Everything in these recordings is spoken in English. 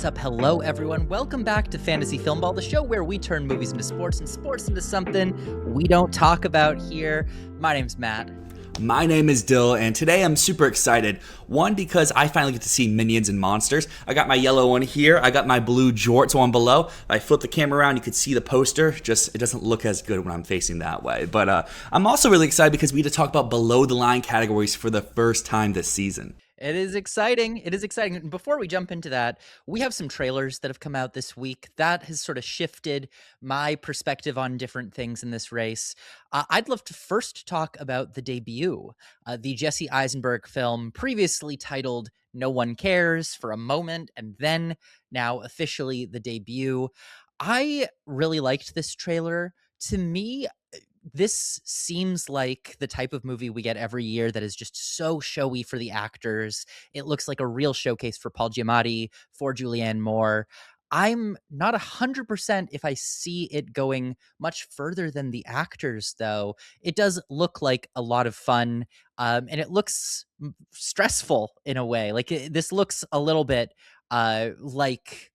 up? Hello, everyone. Welcome back to Fantasy Filmball, the show where we turn movies into sports and sports into something we don't talk about here. My name's Matt. My name is Dyl, and today I'm super excited. One, because I finally get to see Minions and Monsters. I got my yellow one here. I got my blue jorts one below. If I flip the camera around, you could see the poster. Just, it doesn't look as good when I'm facing that way. But I'm also really excited because we get to talk about below-the-line categories for the first time this season. It is exciting. It is exciting. Before we jump into that, we have some trailers that have come out this week. That has sort of shifted my perspective on different things in this race. I'd love to first talk about the debut, the Jesse Eisenberg film, previously titled No One Cares for a moment, and then now officially the debut. I really liked this trailer. To me, this seems like the type of movie we get every year that is just so showy for the actors. It looks like a real showcase for Paul Giamatti, for Julianne Moore. I'm not 100% if I see it going much further than the actors, though. It does look like a lot of fun, and it looks stressful in a way. Like this looks a little bit like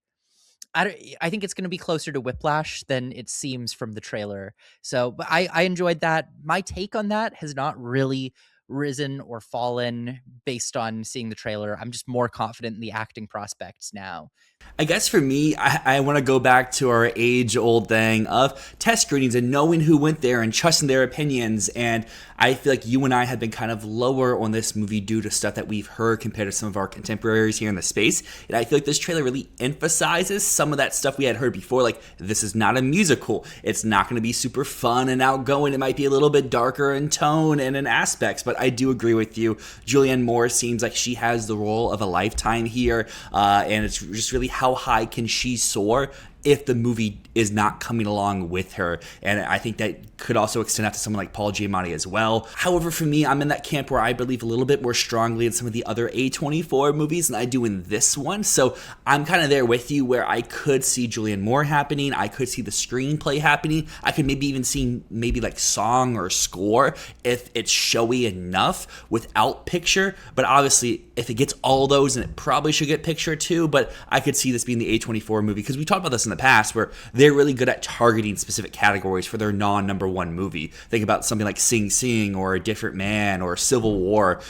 I think it's going to be closer to Whiplash than it seems from the trailer. So, but I enjoyed that. My take on that has not really risen or fallen based on seeing the trailer. I'm just more confident in the acting prospects now. I guess for me, I want to go back to our age-old thing of test screenings and knowing who went there and trusting their opinions. And I feel like you and I have been kind of lower on this movie due to stuff that we've heard compared to some of our contemporaries here in the space. And I feel like this trailer really emphasizes some of that stuff we had heard before. Like, this is not a musical. It's not going to be super fun and outgoing. It might be a little bit darker in tone and in aspects. But I do agree with you. Julianne Moore seems like she has the role of a lifetime here. And it's just really how high can she soar if the movie is not coming along with her. And I think that could also extend out to someone like Paul Giamatti as well. However, for me, I'm in that camp where I believe a little bit more strongly in some of the other A24 movies than I do in this one. So I'm kind of there with you where I could see Julianne Moore happening. I could see the screenplay happening. I could maybe even see maybe like song or score if it's showy enough without picture. But obviously, if it gets all those, and it probably should get picture too, but I could see this being the A24 movie because we talked about this in the past where they're really good at targeting specific categories for their non-number one movie. Think about something like Sing Sing or A Different Man or Civil War.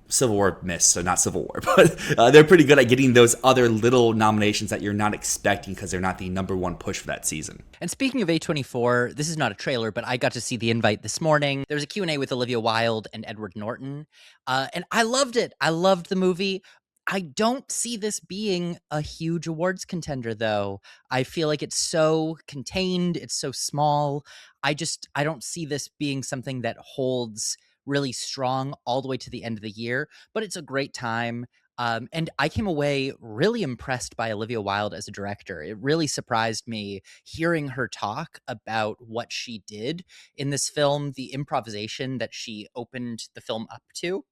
Civil War missed, so not Civil War, but they're pretty good at getting those other little nominations that you're not expecting because they're not the number one push for that season. And speaking of A24, this is not a trailer, but I got to see the invite this morning. There was a Q&A with Olivia Wilde and Edward Norton, and I loved it. I loved the movie. I don't see this being a huge awards contender, though. I feel like it's so contained. It's so small. I don't see this being something that holds really strong all the way to the end of the year, but it's a great time. And I came away really impressed by Olivia Wilde as a director. It really surprised me hearing her talk about what she did in this film, the improvisation that she opened the film up to.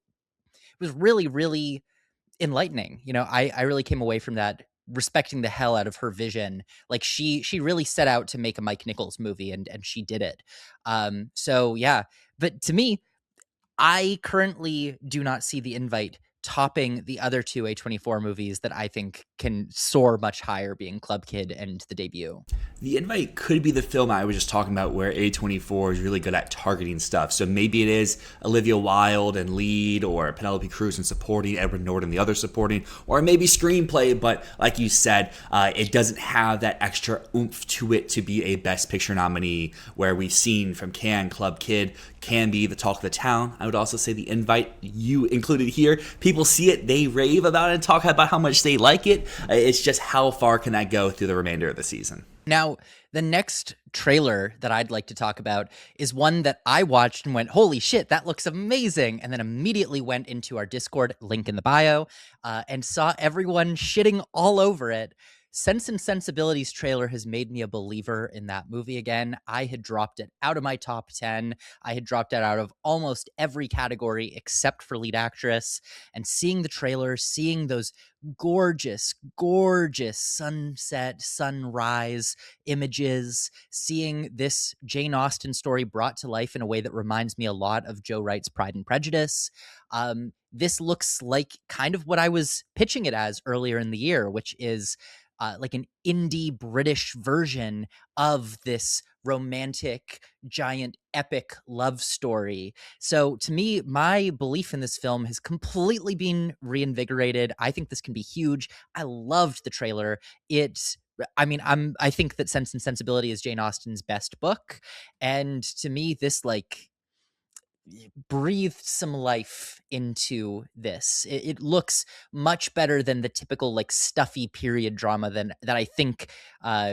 It was really, really enlightening. You know, I really came away from that respecting the hell out of her vision. Like she really set out to make a Mike Nichols movie, and she did it. So yeah, but to me, I currently do not see the invite topping the other two A24 movies that I think can soar much higher, being Club Kid and The Debut. The invite could be the film I was just talking about where A24 is really good at targeting stuff. So maybe it is Olivia Wilde and lead, or Penelope Cruz and supporting, Edward Norton the other supporting, or maybe screenplay, but like you said, it doesn't have that extra oomph to it to be a Best Picture nominee, where we've seen from Cannes, Club Kid can be the talk of the town. I would also say the invite, you included here, people see it, they rave about it and talk about how much they like it. It's just how far can that go through the remainder of the season. Now, the next trailer that I'd like to talk about is one that I watched and went, holy shit, that looks amazing. And then immediately went into our Discord, link in the bio, and saw everyone shitting all over it. Sense and Sensibility's trailer has made me a believer in that movie again. I had dropped it out of my top 10. I had dropped it out of almost every category except for lead actress. And seeing the trailer, seeing those gorgeous, gorgeous sunset, sunrise images, seeing this Jane Austen story brought to life in a way that reminds me a lot of Joe Wright's Pride and Prejudice. This looks like kind of what I was pitching it as earlier in the year, which is like an indie British version of this romantic, giant, epic love story. So to me, my belief in this film has completely been reinvigorated. I think this can be huge. I loved the trailer. I think that Sense and Sensibility is Jane Austen's best book. And to me, this like breathed some life into this. It looks much better than the typical like stuffy period drama that I think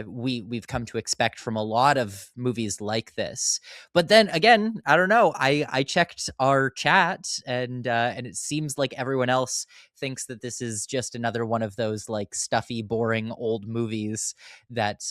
we've come to expect from a lot of movies like this. But then again, I don't know. I checked our chat and it seems like everyone else thinks that this is just another one of those like stuffy, boring old movies that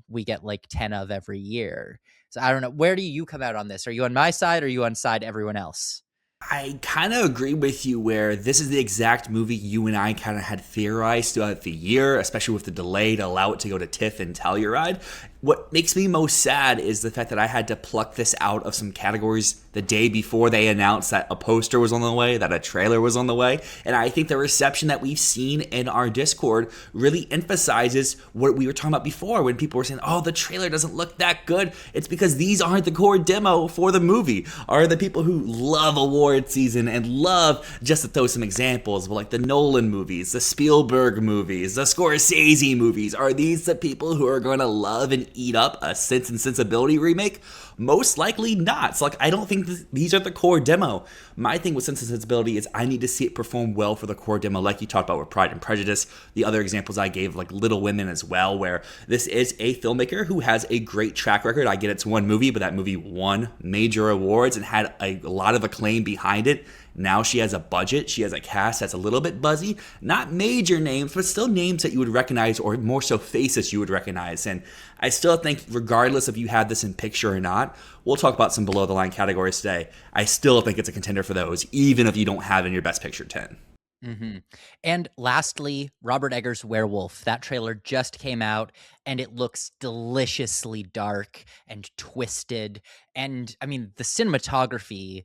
we get like 10 of every year. So I don't know. Where do you come out on this? Are you on my side or are you on side everyone else? I kind of agree with you where this is the exact movie you and I kind of had theorized throughout the year, especially with the delay to allow it to go to TIFF and Telluride. What makes me most sad is the fact that I had to pluck this out of some categories the day before they announced that a poster was on the way, that a trailer was on the way. And I think the reception that we've seen in our Discord really emphasizes what we were talking about before when people were saying, oh, the trailer doesn't look that good. It's because these aren't the core demo for the movie. Are the people who love award season and love, just to throw some examples, like the Nolan movies, the Spielberg movies, the Scorsese movies, are these the people who are going to love and eat up a Sense and Sensibility remake? Most likely not. So I don't think these are the core demo. My thing with Sense and Sensibility is I need to see it perform well for the core demo, like you talked about with Pride and Prejudice. The other examples I gave, like Little Women as well, where this is a filmmaker who has a great track record. I get it's one movie, but that movie won major awards and had a lot of acclaim behind it. Now she has a budget, she has a cast that's a little bit buzzy, not major names, but still names that you would recognize, or more so faces you would recognize. And I still think, regardless if you have this in picture or not, we'll talk about some below the line categories today, I still think it's a contender for those, even if you don't have it in your best picture 10. Mm-hmm. And lastly, Robert Eggers' Werewolf. That trailer just came out and it looks deliciously dark and twisted. And I mean, the cinematography,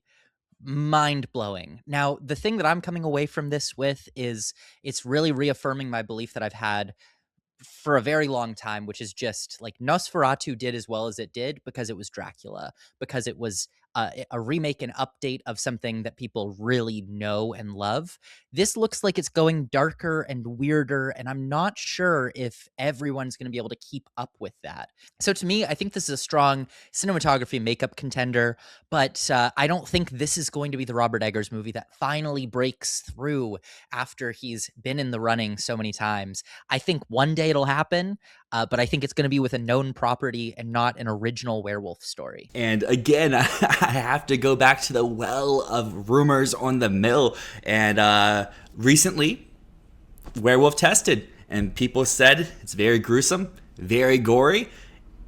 mind-blowing. Now, the thing that I'm coming away from this with is it's really reaffirming my belief that I've had for a very long time, which is just like Nosferatu did as well as it did because it was Dracula, because it was a remake and update of something that people really know and love. This looks like it's going darker and weirder, and I'm not sure if everyone's going to be able to keep up with that. So to me, I think this is a strong cinematography makeup contender, but I don't think this is going to be the Robert Eggers movie that finally breaks through after he's been in the running so many times. I think one day it'll happen, but I think it's going to be with a known property and not an original werewolf story. And again, I have to go back to the well of rumors on the mill. And recently, Werewolf tested, and people said it's very gruesome, very gory,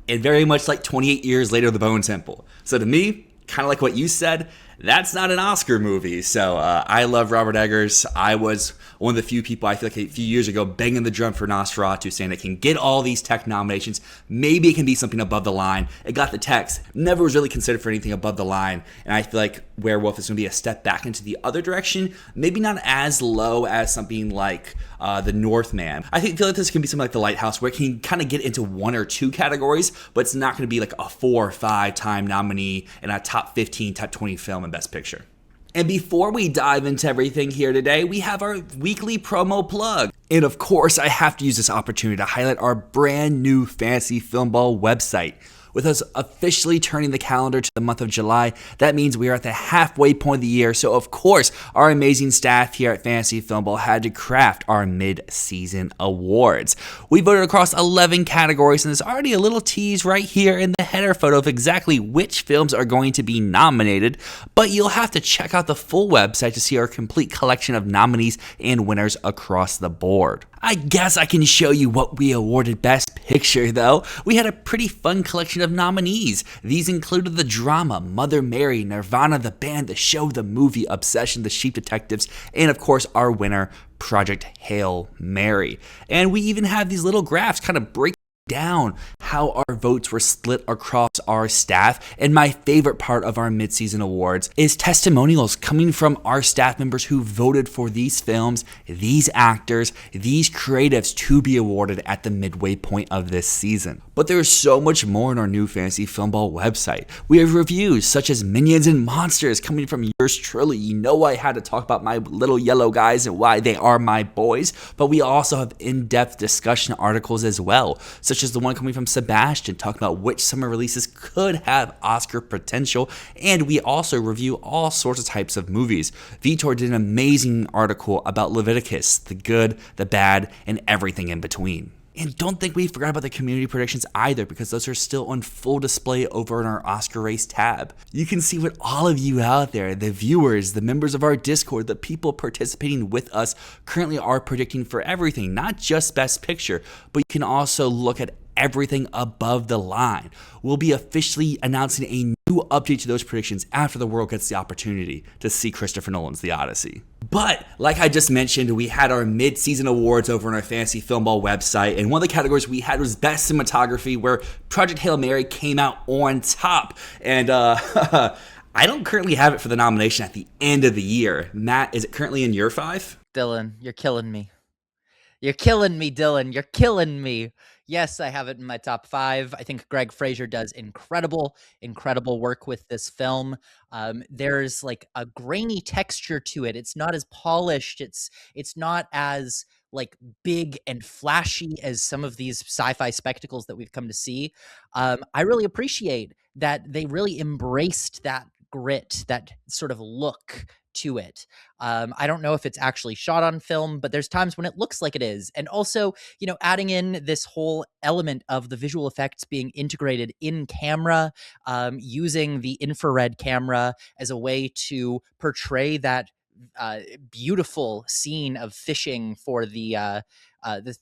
and very much like 28 years later, The Bone Temple. So to me, kind of like what you said, that's not an Oscar movie. So I love Robert Eggers. I was one of the few people, I feel like a few years ago, banging the drum for Nosferatu, saying it can get all these tech nominations. Maybe it can be something above the line. It got the techs. Never was really considered for anything above the line. And I feel like Werewolf is going to be a step back into the other direction. Maybe not as low as something like The Northman. I feel like this can be something like The Lighthouse, where it can kind of get into one or two categories, but it's not going to be like a 4 or 5 time nominee and a top 15, top 20 film and Best Picture. And before we dive into everything here today, we have our weekly promo plug. And of course, I have to use this opportunity to highlight our brand new Fantasy Filmball website. With us officially turning the calendar to the month of July, that means we are at the halfway point of the year. So, of course, our amazing staff here at Fantasy Filmball had to craft our mid-season awards. We voted across 11 categories, and there's already a little tease right here in the header photo of exactly which films are going to be nominated. But you'll have to check out the full website to see our complete collection of nominees and winners across the board. I guess I can show you what we awarded Best Picture, though. We had a pretty fun collection of nominees. These included the drama Mother Mary, Nirvana, the band, the show, the movie, Obsession, The Sheep Detectives, and of course our winner, Project Hail Mary. And we even have these little graphs kind of break down how our votes were split across our staff. And my favorite part of our mid-season awards is testimonials coming from our staff members who voted for these films, these actors, these creatives to be awarded at the midway point of this season. But there is so much more on our new Fantasy Filmball website. We have reviews such as Minions and Monsters coming from yours truly. You know I had to talk about my little yellow guys and why they are my boys, but we also have in-depth discussion articles as well, such as the one coming from Sebastian talking about which summer releases could have Oscar potential, and we also review all sorts of types of movies. Vitor did an amazing article about Leviticus, the good, the bad, and everything in between. And don't think we forgot about the community predictions either, because those are still on full display over in our Oscar Race tab. You can see what all of you out there, the viewers, the members of our Discord, the people participating with us currently are predicting for everything, not just Best Picture, but you can also look at everything above the line. We'll be officially announcing a new update to those predictions after the world gets the opportunity to see Christopher Nolan's The Odyssey. But like I just mentioned, we had our mid-season awards over on our Fantasy Filmball website, and one of the categories we had was Best Cinematography, where Project Hail Mary came out on top. And I don't currently have it for the nomination at the end of the year. Matt, is it currently in your 5? Dylan, you're killing me. You're killing me, Dylan. You're killing me. Yes, I have it in my top 5. I think Greg Fraser does incredible work with this film. There's like a grainy texture to it. It's not as polished. It's not as like big and flashy as some of these sci-fi spectacles that we've come to see. I really appreciate that they really embraced that grit, that sort of look to it. I don't know if it's actually shot on film, but there's times when it looks like it is. And also, adding in this whole element of the visual effects being integrated in camera, using the infrared camera as a way to portray that beautiful scene of fishing for the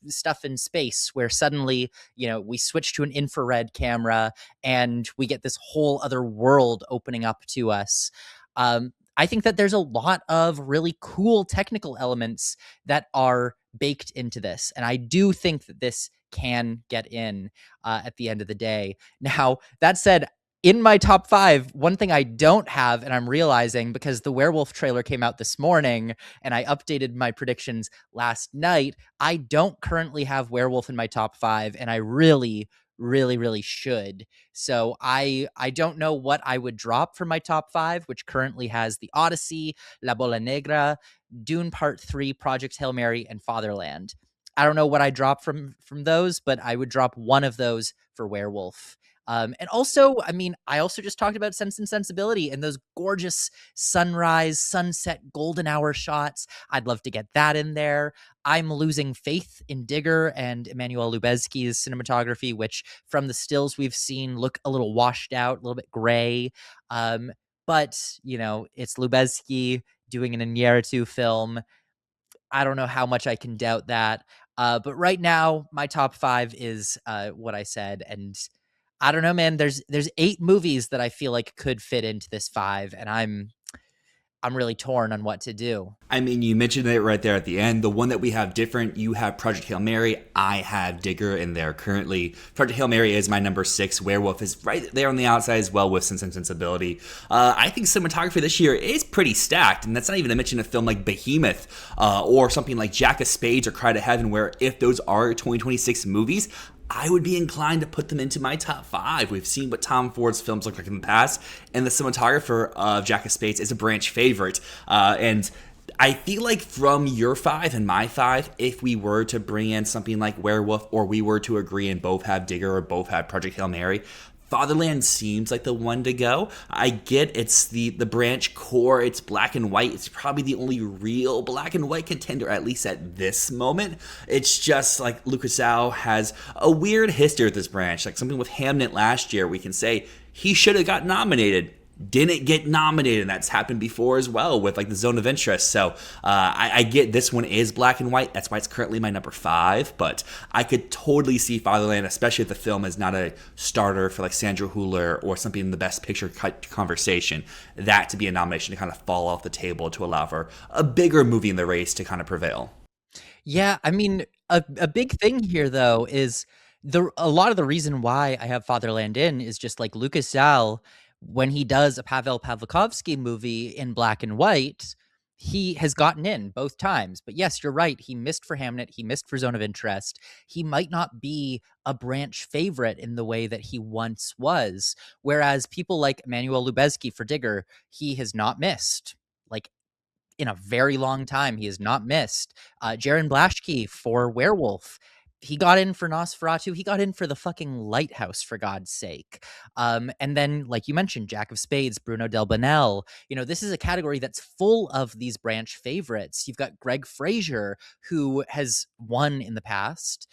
stuff in space, where suddenly, we switch to an infrared camera and we get this whole other world opening up to us. I think that there's a lot of really cool technical elements that are baked into this. And I do think that this can get in at the end of the day. Now, that said, in my top 5, one thing I don't have, and I'm realizing because the Werewolf trailer came out this morning and I updated my predictions last night, I don't currently have Werewolf in my top 5, and I really should. So I don't know what I would drop from my top 5, which currently has The Odyssey, La Bola Negra, Dune Part 3, Project Hail Mary, and Fatherland. I don't know what I drop from those, but I would drop one of those for Werewolf. And also, I also just talked about Sense and Sensibility and those gorgeous sunrise, sunset, golden hour shots. I'd love to get that in there. I'm losing faith in Digger and Emmanuel Lubezki's cinematography, which from the stills we've seen look a little washed out, a little bit gray. But, it's Lubezki doing an Iñárritu film. I don't know how much I can doubt that. But right now, my top 5 is what I said, and I don't know, man. There's 8 movies that I feel like could fit into this 5, and I'm really torn on what to do. You mentioned it right there at the end. The one that we have different, you have Project Hail Mary. I have Digger in there currently. Project Hail Mary is my number 6. Werewolf is right there on the outside as well with Sense and Sensibility. I think cinematography this year is pretty stacked, and that's not even to mention a film like Behemoth or something like Jack of Spades or Cry to Heaven, where if those are 2026 movies, I would be inclined to put them into my top 5. We've seen what Tom Ford's films look like in the past, and the cinematographer of Jack of Spades is a branch favorite. And I feel like from your 5 and my 5, if we were to bring in something like Werewolf, or we were to agree and both have Digger or both have Project Hail Mary, Fatherland seems like the one to go. I get it's the branch core, it's black and white. It's probably the only real black and white contender, at least at this moment. It's just like Lucas Al has a weird history with this branch. Like something with Hamnet last year, we can say he should have got nominated. Didn't get nominated, and that's happened before as well with like the Zone of Interest. So I get this one is black and white. That's why it's currently my number 5. But I could totally see Fatherland, especially if the film is not a starter for like Sandra Hüller or something in the Best Picture conversation, that to be a nomination to kind of fall off the table to allow for a bigger movie in the race to kind of prevail. Yeah, a big thing here though is A lot of the reason why I have Fatherland in is just like Lucas Zal, when he does a Pavel Pavlikovsky movie in black and white, he has gotten in both times. But yes, you're right. He missed for Hamnet. He missed for Zone of Interest. He might not be a branch favorite in the way that he once was. Whereas people like Emmanuel Lubezki for Digger, he has not missed. Like in a very long time. He has not missed. Jaron Blaschke for Werewolf. He got in for Nosferatu. He got in for the fucking Lighthouse, for God's sake. And then, like you mentioned, Jack of Spades, Bruno Del Bonell. You know, this is a category that's full of these branch favorites. You've got Greg Fraser, who has won in the past.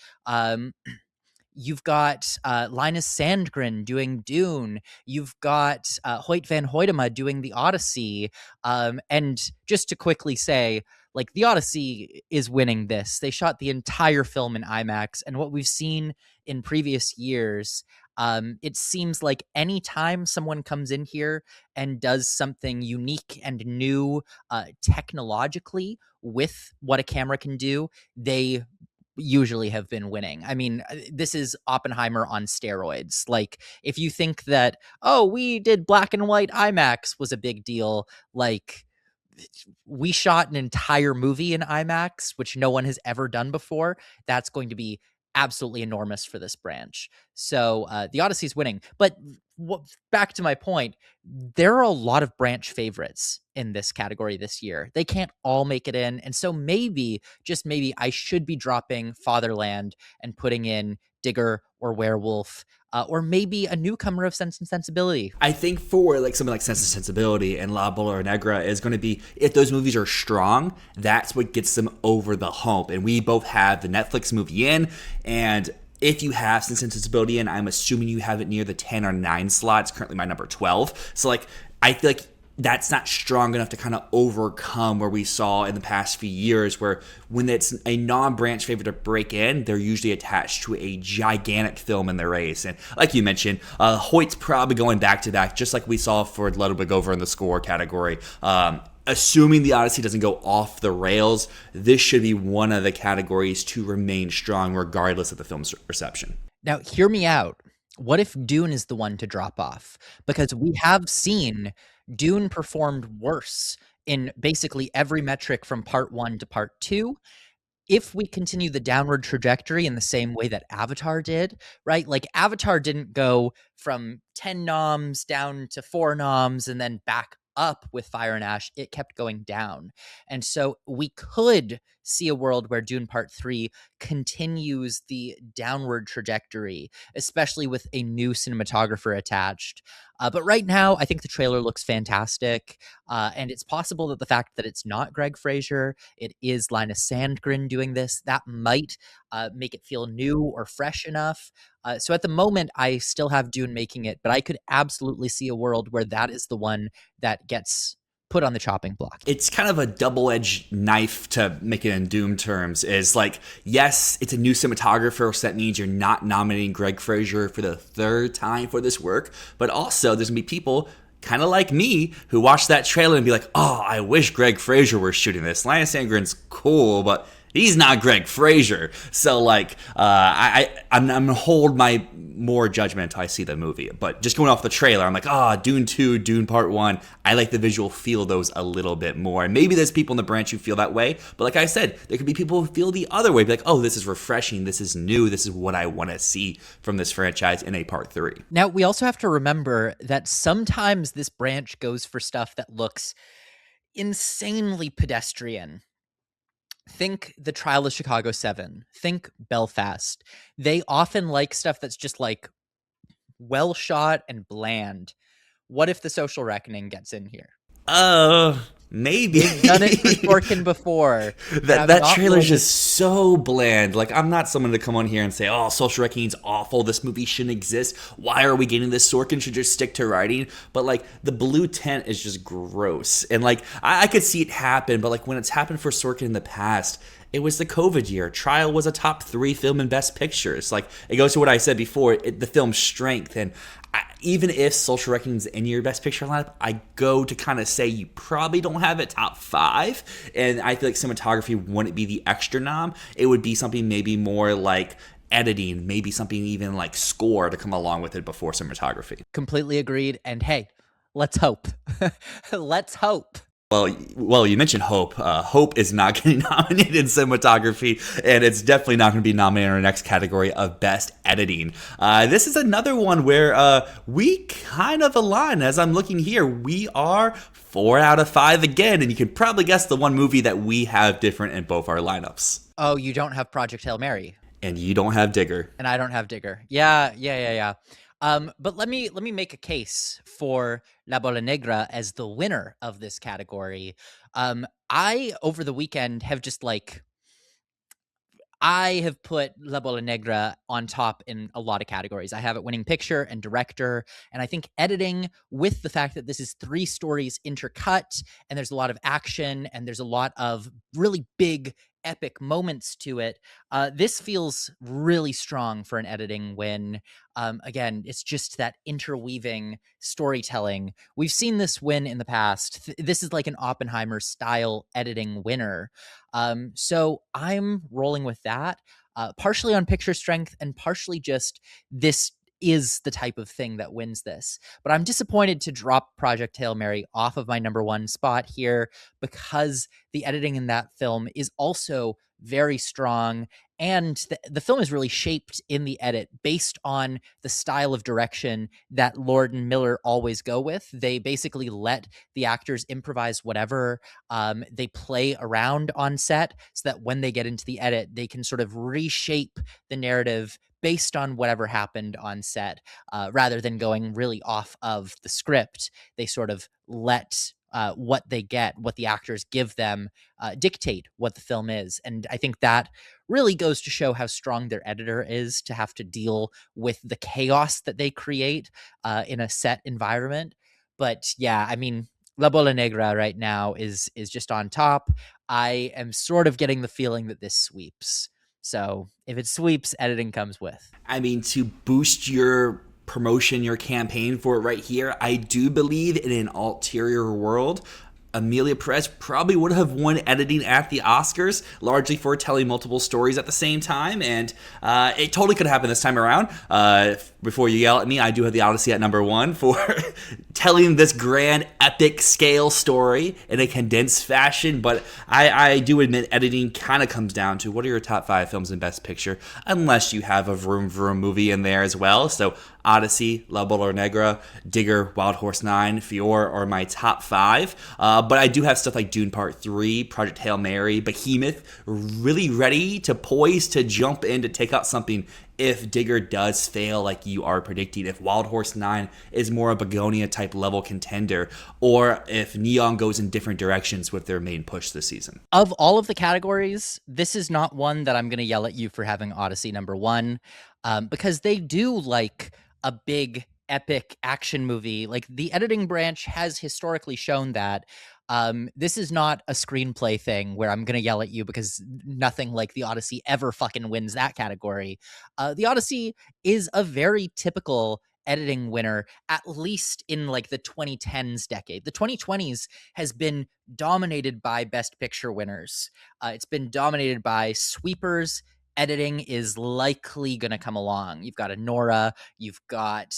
You've got Linus Sandgren doing Dune. You've got Hoyt van Hoytema doing The Odyssey. And just to quickly say, like, The Odyssey is winning this. They shot the entire film in IMAX. And what we've seen in previous years, it seems like anytime someone comes in here and does something unique and new technologically with what a camera can do, they usually have been winning. I mean, this is Oppenheimer on steroids. Like, if you think that, oh, we did black and white IMAX was a big deal, like, we shot an entire movie in IMAX, which no one has ever done before, that's going to be absolutely enormous for this branch. So the Odyssey's winning. But back to my point, there are a lot of branch favorites in this category this year. They can't all make it in. And so maybe, just maybe, I should be dropping Fatherland and putting in Digger or Werewolf, or maybe a newcomer of Sense and Sensibility. I think for like something like Sense and Sensibility and La Bola Negra is going to be, if those movies are strong, that's what gets them over the hump. And we both have the Netflix movie in, and if you have Sense and Sensibility in, I'm assuming you have it near the 10 or 9 slot. It's currently my number 12. So like, I feel like that's not strong enough to kind of overcome where we saw in the past few years, where when it's a non-branch favorite to break in, they're usually attached to a gigantic film in the race. And like you mentioned, Hoyt's probably going back to back, just like we saw for Ludwig over in the score category. Assuming the Odyssey doesn't go off the rails, this should be one of the categories to remain strong regardless of the film's reception. Now, hear me out. What if Dune is the one to drop off? Because we have seen Dune performed worse in basically every metric from part 1 to part 2. If we continue the downward trajectory in the same way that Avatar did, right? Like, Avatar didn't go from 10 noms down to 4 noms and then back up with Fire and Ash. It kept going down. And so we could see a world where Dune Part 3 continues the downward trajectory, especially with a new cinematographer attached. But right now, I think the trailer looks fantastic. And it's possible that the fact that it's not Greg Fraser, it is Linus Sandgren doing this, that might make it feel new or fresh enough. So at the moment, I still have Dune making it, but I could absolutely see a world where that is the one that gets put on the chopping block. It's kind of a double-edged knife to make it in Doom terms. Is like, yes, it's a new cinematographer, so that means you're not nominating Greg Fraser for the 3rd time for this work, but also there's gonna be people kind of like me who watch that trailer and be like, oh, I wish Greg Fraser were shooting this. Linus Sandgren's cool, but he's not Greg Fraser. So like, I'm gonna hold my more judgment until I see the movie. But just going off the trailer, I'm like, Dune 2, Dune Part 1. I like the visual feel of those a little bit more. And maybe there's people in the branch who feel that way. But like I said, there could be people who feel the other way. Be like, oh, this is refreshing. This is new. This is what I want to see from this franchise in a Part 3. Now, we also have to remember that sometimes this branch goes for stuff that looks insanely pedestrian. Think The Trial of Chicago 7. Think Belfast. They often like stuff that's just like well shot and bland. What if The Social Reckoning gets in here? Maybe. They've done it for Sorkin before. that trailer's just so bland. Like, I'm not someone to come on here and say, oh, Social Reckoning's awful. This movie shouldn't exist. Why are we getting this? Sorkin should just stick to writing. But, like, the blue tent is just gross. And, like, I could see it happen. But, like, when it's happened for Sorkin in the past, it was the COVID year. Trial was a top 3 film in Best Pictures. Like, it goes to what I said before, the film's strength. And even if Social Reckoning's in your Best Picture lineup, I go to kind of say you probably don't have it top 5. And I feel like cinematography wouldn't be the extra nom. It would be something maybe more like editing, maybe something even like score to come along with it before cinematography. Completely agreed. And hey, let's hope. Let's hope. Well, you mentioned Hope. Hope is not getting nominated in cinematography, and it's definitely not going to be nominated in our next category of best editing. This is another one where we kind of align. As I'm looking here, we are 4 out of 5 again, and you can probably guess the one movie that we have different in both our lineups. Oh, you don't have Project Hail Mary. And you don't have Digger. And I don't have Digger. Yeah. But let me make a case for La Bola Negra as the winner of this category. I over the weekend have just like I have put La Bola Negra on top in a lot of categories. I have it winning picture and director, and I think editing, with the fact that this is 3 stories intercut, and there's a lot of action, and there's a lot of really big, epic moments to it. This feels really strong for an editing win. Again, it's just that interweaving storytelling. We've seen this win in the past. This is like an Oppenheimer style editing winner. So I'm rolling with that, partially on picture strength and partially just this is the type of thing that wins this. But I'm disappointed to drop Project Hail Mary off of my number 1 spot here because the editing in that film is also very strong, and the film is really shaped in the edit based on the style of direction that Lord and Miller always go with. They basically let the actors improvise whatever. They play around on set so that when they get into the edit, they can sort of reshape the narrative based on whatever happened on set, rather than going really off of the script. They sort of let what they get, what the actors give them, dictate what the film is. And I think that really goes to show how strong their editor is to have to deal with the chaos that they create in a set environment. But yeah, I mean, La Bola Negra right now is just on top. I am sort of getting the feeling that this sweeps. So if it sweeps, editing comes with. I mean, to boost your promotion, your campaign for it right here, I do believe in an ulterior world, Amelia Perez probably would have won editing at the Oscars, largely for telling multiple stories at the same time, and it totally could happen this time around. Before you yell at me, I do have The Odyssey at number 1 for telling this grand, epic scale story in a condensed fashion, but I do admit editing kind of comes down to what are your top 5 films in Best Picture, unless you have a Vroom Vroom movie in there as well. So Odyssey, La Bola Negra, Digger, Wild Horse 9, Fior are my top 5. But I do have stuff like Dune Part 3, Project Hail Mary, Behemoth, really ready to poise to jump in to take out something if Digger does fail like you are predicting, if Wild Horse 9 is more a Begonia type level contender, or if Neon goes in different directions with their main push this season. Of all of the categories, this is not one that I'm going to yell at you for having Odyssey number 1, because they do like a big epic action movie. Like the editing branch has historically shown that. This is not a screenplay thing where I'm gonna yell at you because nothing like the Odyssey ever fucking wins that category. The Odyssey is a very typical editing winner, at least in like the 2010s decade. The 2020s has been dominated by Best Picture winners. It's been dominated by sweepers. Editing is likely going to come along. You've got Anora, you've got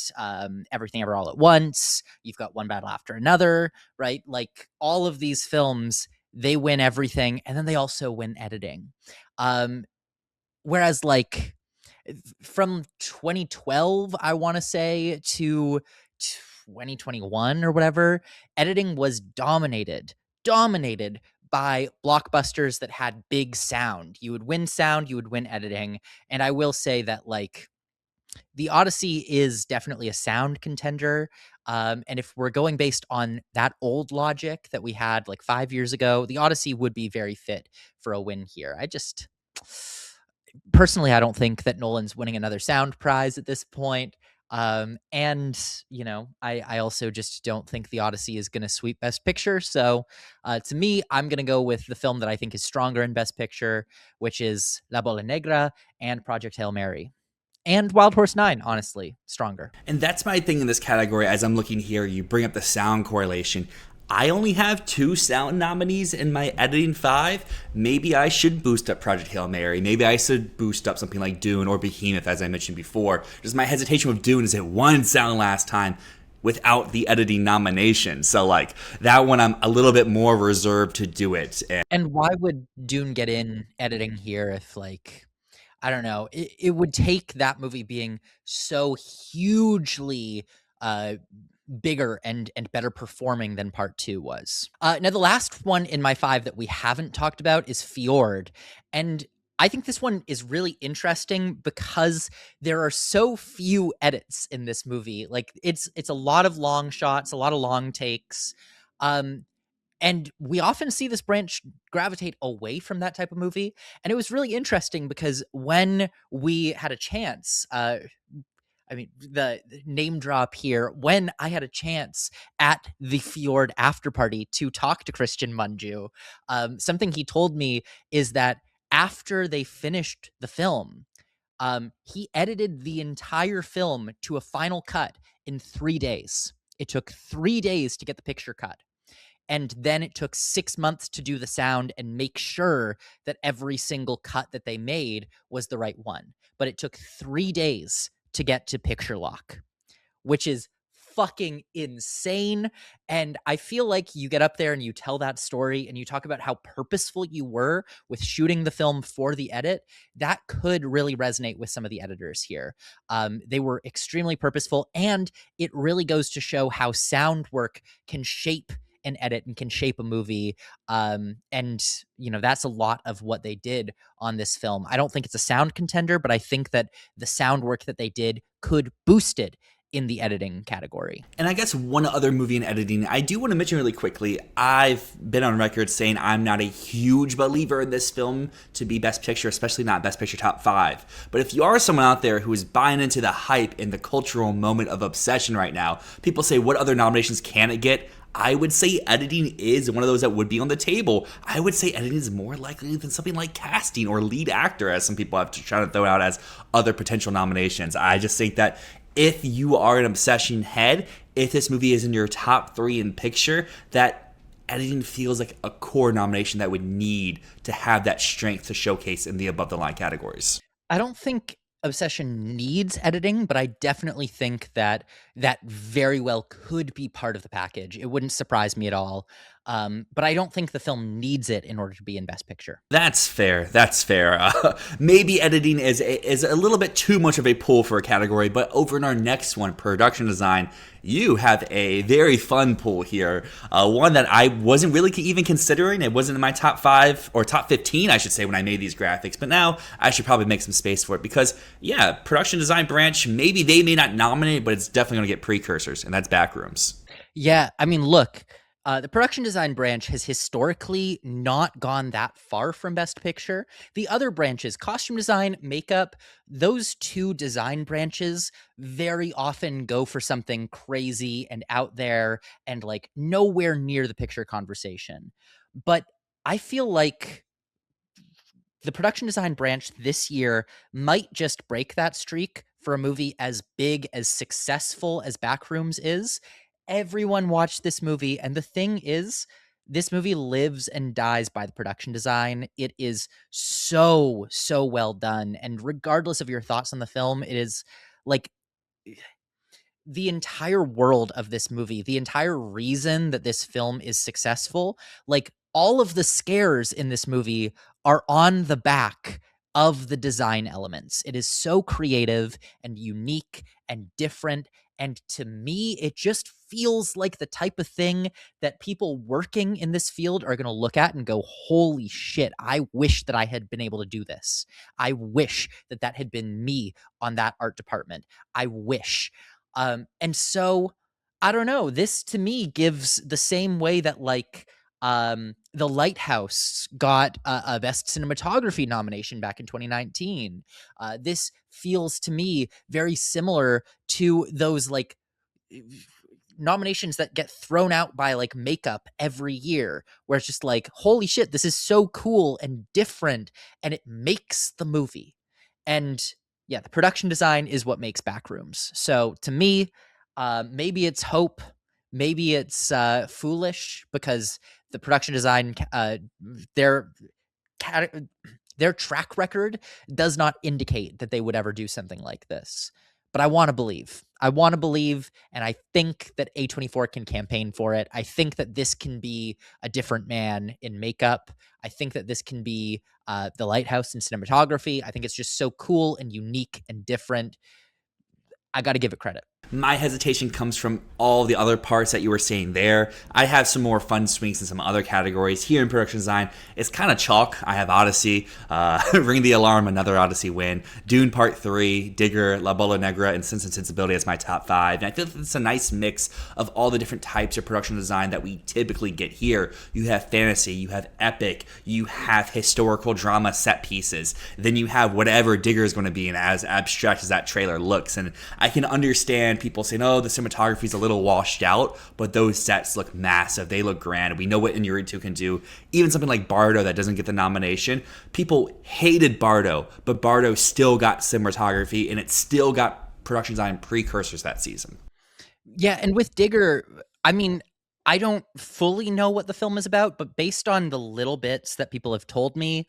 Everything Ever All at Once, you've got One Battle After Another, right? Like all of these films, they win everything, and then they also win editing. Whereas like from 2012, I want to say, to 2021 or whatever, editing was dominated by blockbusters that had big sound. You would win sound, you would win editing. And I will say that like the Odyssey is definitely a sound contender. And if we're going based on that old logic that we had like 5 years ago, the Odyssey would be very fit for a win here. I just personally, I don't think that Nolan's winning another sound prize at this point. And you know, I also just don't think the Odyssey is going to sweep Best Picture. So to me, I'm going to go with the film that I think is stronger in Best Picture, which is La Bola Negra and Project Hail Mary. And Wild Horse 9, honestly, stronger. And that's my thing in this category. As I'm looking here, you bring up the sound correlation. I only have two sound nominees in my editing five. Maybe I should boost up Project Hail Mary. Maybe I should boost up something like Dune or Behemoth, as I mentioned before. Just my hesitation with Dune is it won sound last time without the editing nomination. So, like, that one I'm a little bit more reserved to do it. And why would Dune get in editing here if, like, I don't know, it would take that movie being so hugely uh bigger and better performing than part two was. Now the last one in my five that we haven't talked about is Fjord. And I think this one is really interesting because there are so few edits in this movie. Like it's a lot of long shots, a lot of long takes. Um, and we often see this branch gravitate away from that type of movie. And it was really interesting because when we had a chance, I mean, the name drop here, when I had a chance at the Fjord after party to talk to Christian Mungiu, something he told me is that after they finished the film, he edited the entire film to a final cut in 3 days. It took 3 days to get the picture cut. And then it took 6 months to do the sound and make sure that every single cut that they made was the right one. But it took 3 days to get to picture lock, which is fucking insane. And I feel like you get up there and you tell that story and you talk about how purposeful you were with shooting the film for the edit. That could really resonate with some of the editors here. They were extremely purposeful, and it really goes to show how sound work can shape an edit and can shape a movie. And, you know, that's a lot of what they did on this film. I don't think it's a sound contender, but I think that the sound work that they did could boost it in the editing category. And I guess one other movie in editing I do want to mention really quickly. I've been on record saying I'm not a huge believer in this film to be Best Picture, especially not Best Picture top five. But if you are someone out there who is buying into the hype and the cultural moment of obsession right now, people say, what other nominations can it get? I would say editing is one of those that would be on the table. I would say editing is more likely than something like casting or lead actor, as some people have to try to throw out as other potential nominations. I just think that if you are an obsession head, if this movie is in your top three in picture, that editing feels like a core nomination that would need to have that strength to showcase in the above the line categories. I don't think Obsession needs editing, but I definitely think that that very well could be part of the package. It wouldn't surprise me at all. But I don't think the film needs it in order to be in Best Picture. That's fair. That's fair. Maybe editing is a little bit too much of a pull for a category, but over in our next one, production design, you have a very fun pool here. One that I wasn't really even considering. It wasn't in my top five or top 15, I should say, when I made these graphics. But now I should probably make some space for it because, yeah, production design branch, maybe they may not nominate, but it's definitely going to get precursors, and that's Backrooms. Yeah, I mean, look, the production design branch has historically not gone that far from Best Picture. The other branches, costume design, makeup, those two design branches very often go for something crazy and out there and like nowhere near the picture conversation. But I feel like the production design branch this year might just break that streak for a movie as big, as successful as Backrooms is. Everyone watched this movie, and the thing is, this movie lives and dies by the production design. It is so well done, and regardless of your thoughts on the film, it is like the entire world of this movie, the entire reason that this film is successful, like all of the scares in this movie are on the back of the design elements. It is so creative and unique and different. And to me, it just feels like the type of thing that people working in this field are going to look at and go, holy shit, I wish that I had been able to do this. I wish that that had been me on that art department. I wish. And so I don't know. This to me gives the same way that like The Lighthouse got a Best Cinematography nomination back in 2019. This feels to me very similar to those like nominations that get thrown out by like makeup every year, where it's just like, holy shit, this is so cool and different, and it makes the movie. And yeah, the production design is what makes Backrooms. So to me, maybe it's hope, Maybe it's foolish because the production design, their their track record does not indicate that they would ever do something like this. But I want to believe. I want to believe, and I think that A24 can campaign for it. I think that this can be a different man in makeup. I think that this can be the lighthouse in cinematography. I think it's just so cool and unique and different. I got to give it credit. My hesitation comes from all the other parts that you were saying there. I have some more fun swings in some other categories. Here in production design, it's kind of chalk. I have Odyssey, Ring the Alarm, another Odyssey win, Dune Part 3, Digger, La Bola Negra, and Sense and Sensibility as my top 5. And I feel like it's a nice mix of all the different types of production design that we typically get here. You have fantasy, you have epic, you have historical drama set pieces. Then you have whatever Digger is going to be, and as abstract as that trailer looks. And I can understand people saying, oh, the cinematography is a little washed out, but those sets look massive. They look grand. We know what Inarritu can do. Even something like Bardo that doesn't get the nomination. People hated Bardo, but Bardo still got cinematography, and it still got production design precursors that season. Yeah, and with Digger, I mean, I don't fully know what the film is about, but based on the little bits that people have told me,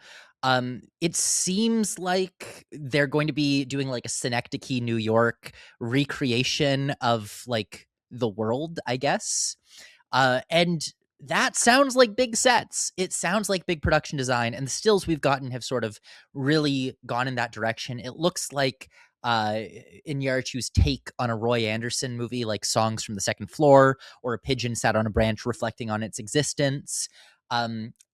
it seems like they're going to be doing like a Synecdoche, New York recreation of like the world, I guess. And that sounds like big sets. It sounds like big production design, and the stills we've gotten have sort of really gone in that direction. It looks like Iñárritu's take on a Roy Anderson movie, like Songs from the Second Floor or A Pigeon Sat on a Branch reflecting on its existence.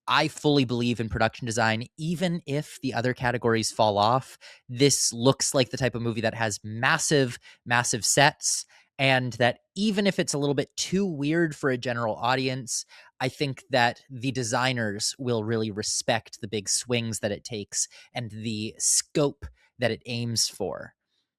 I fully believe in production design, even if the other categories fall off. This looks like the type of movie that has massive, massive sets, and that even if it's a little bit too weird for a general audience, I think that the designers will really respect the big swings that it takes and the scope that it aims for.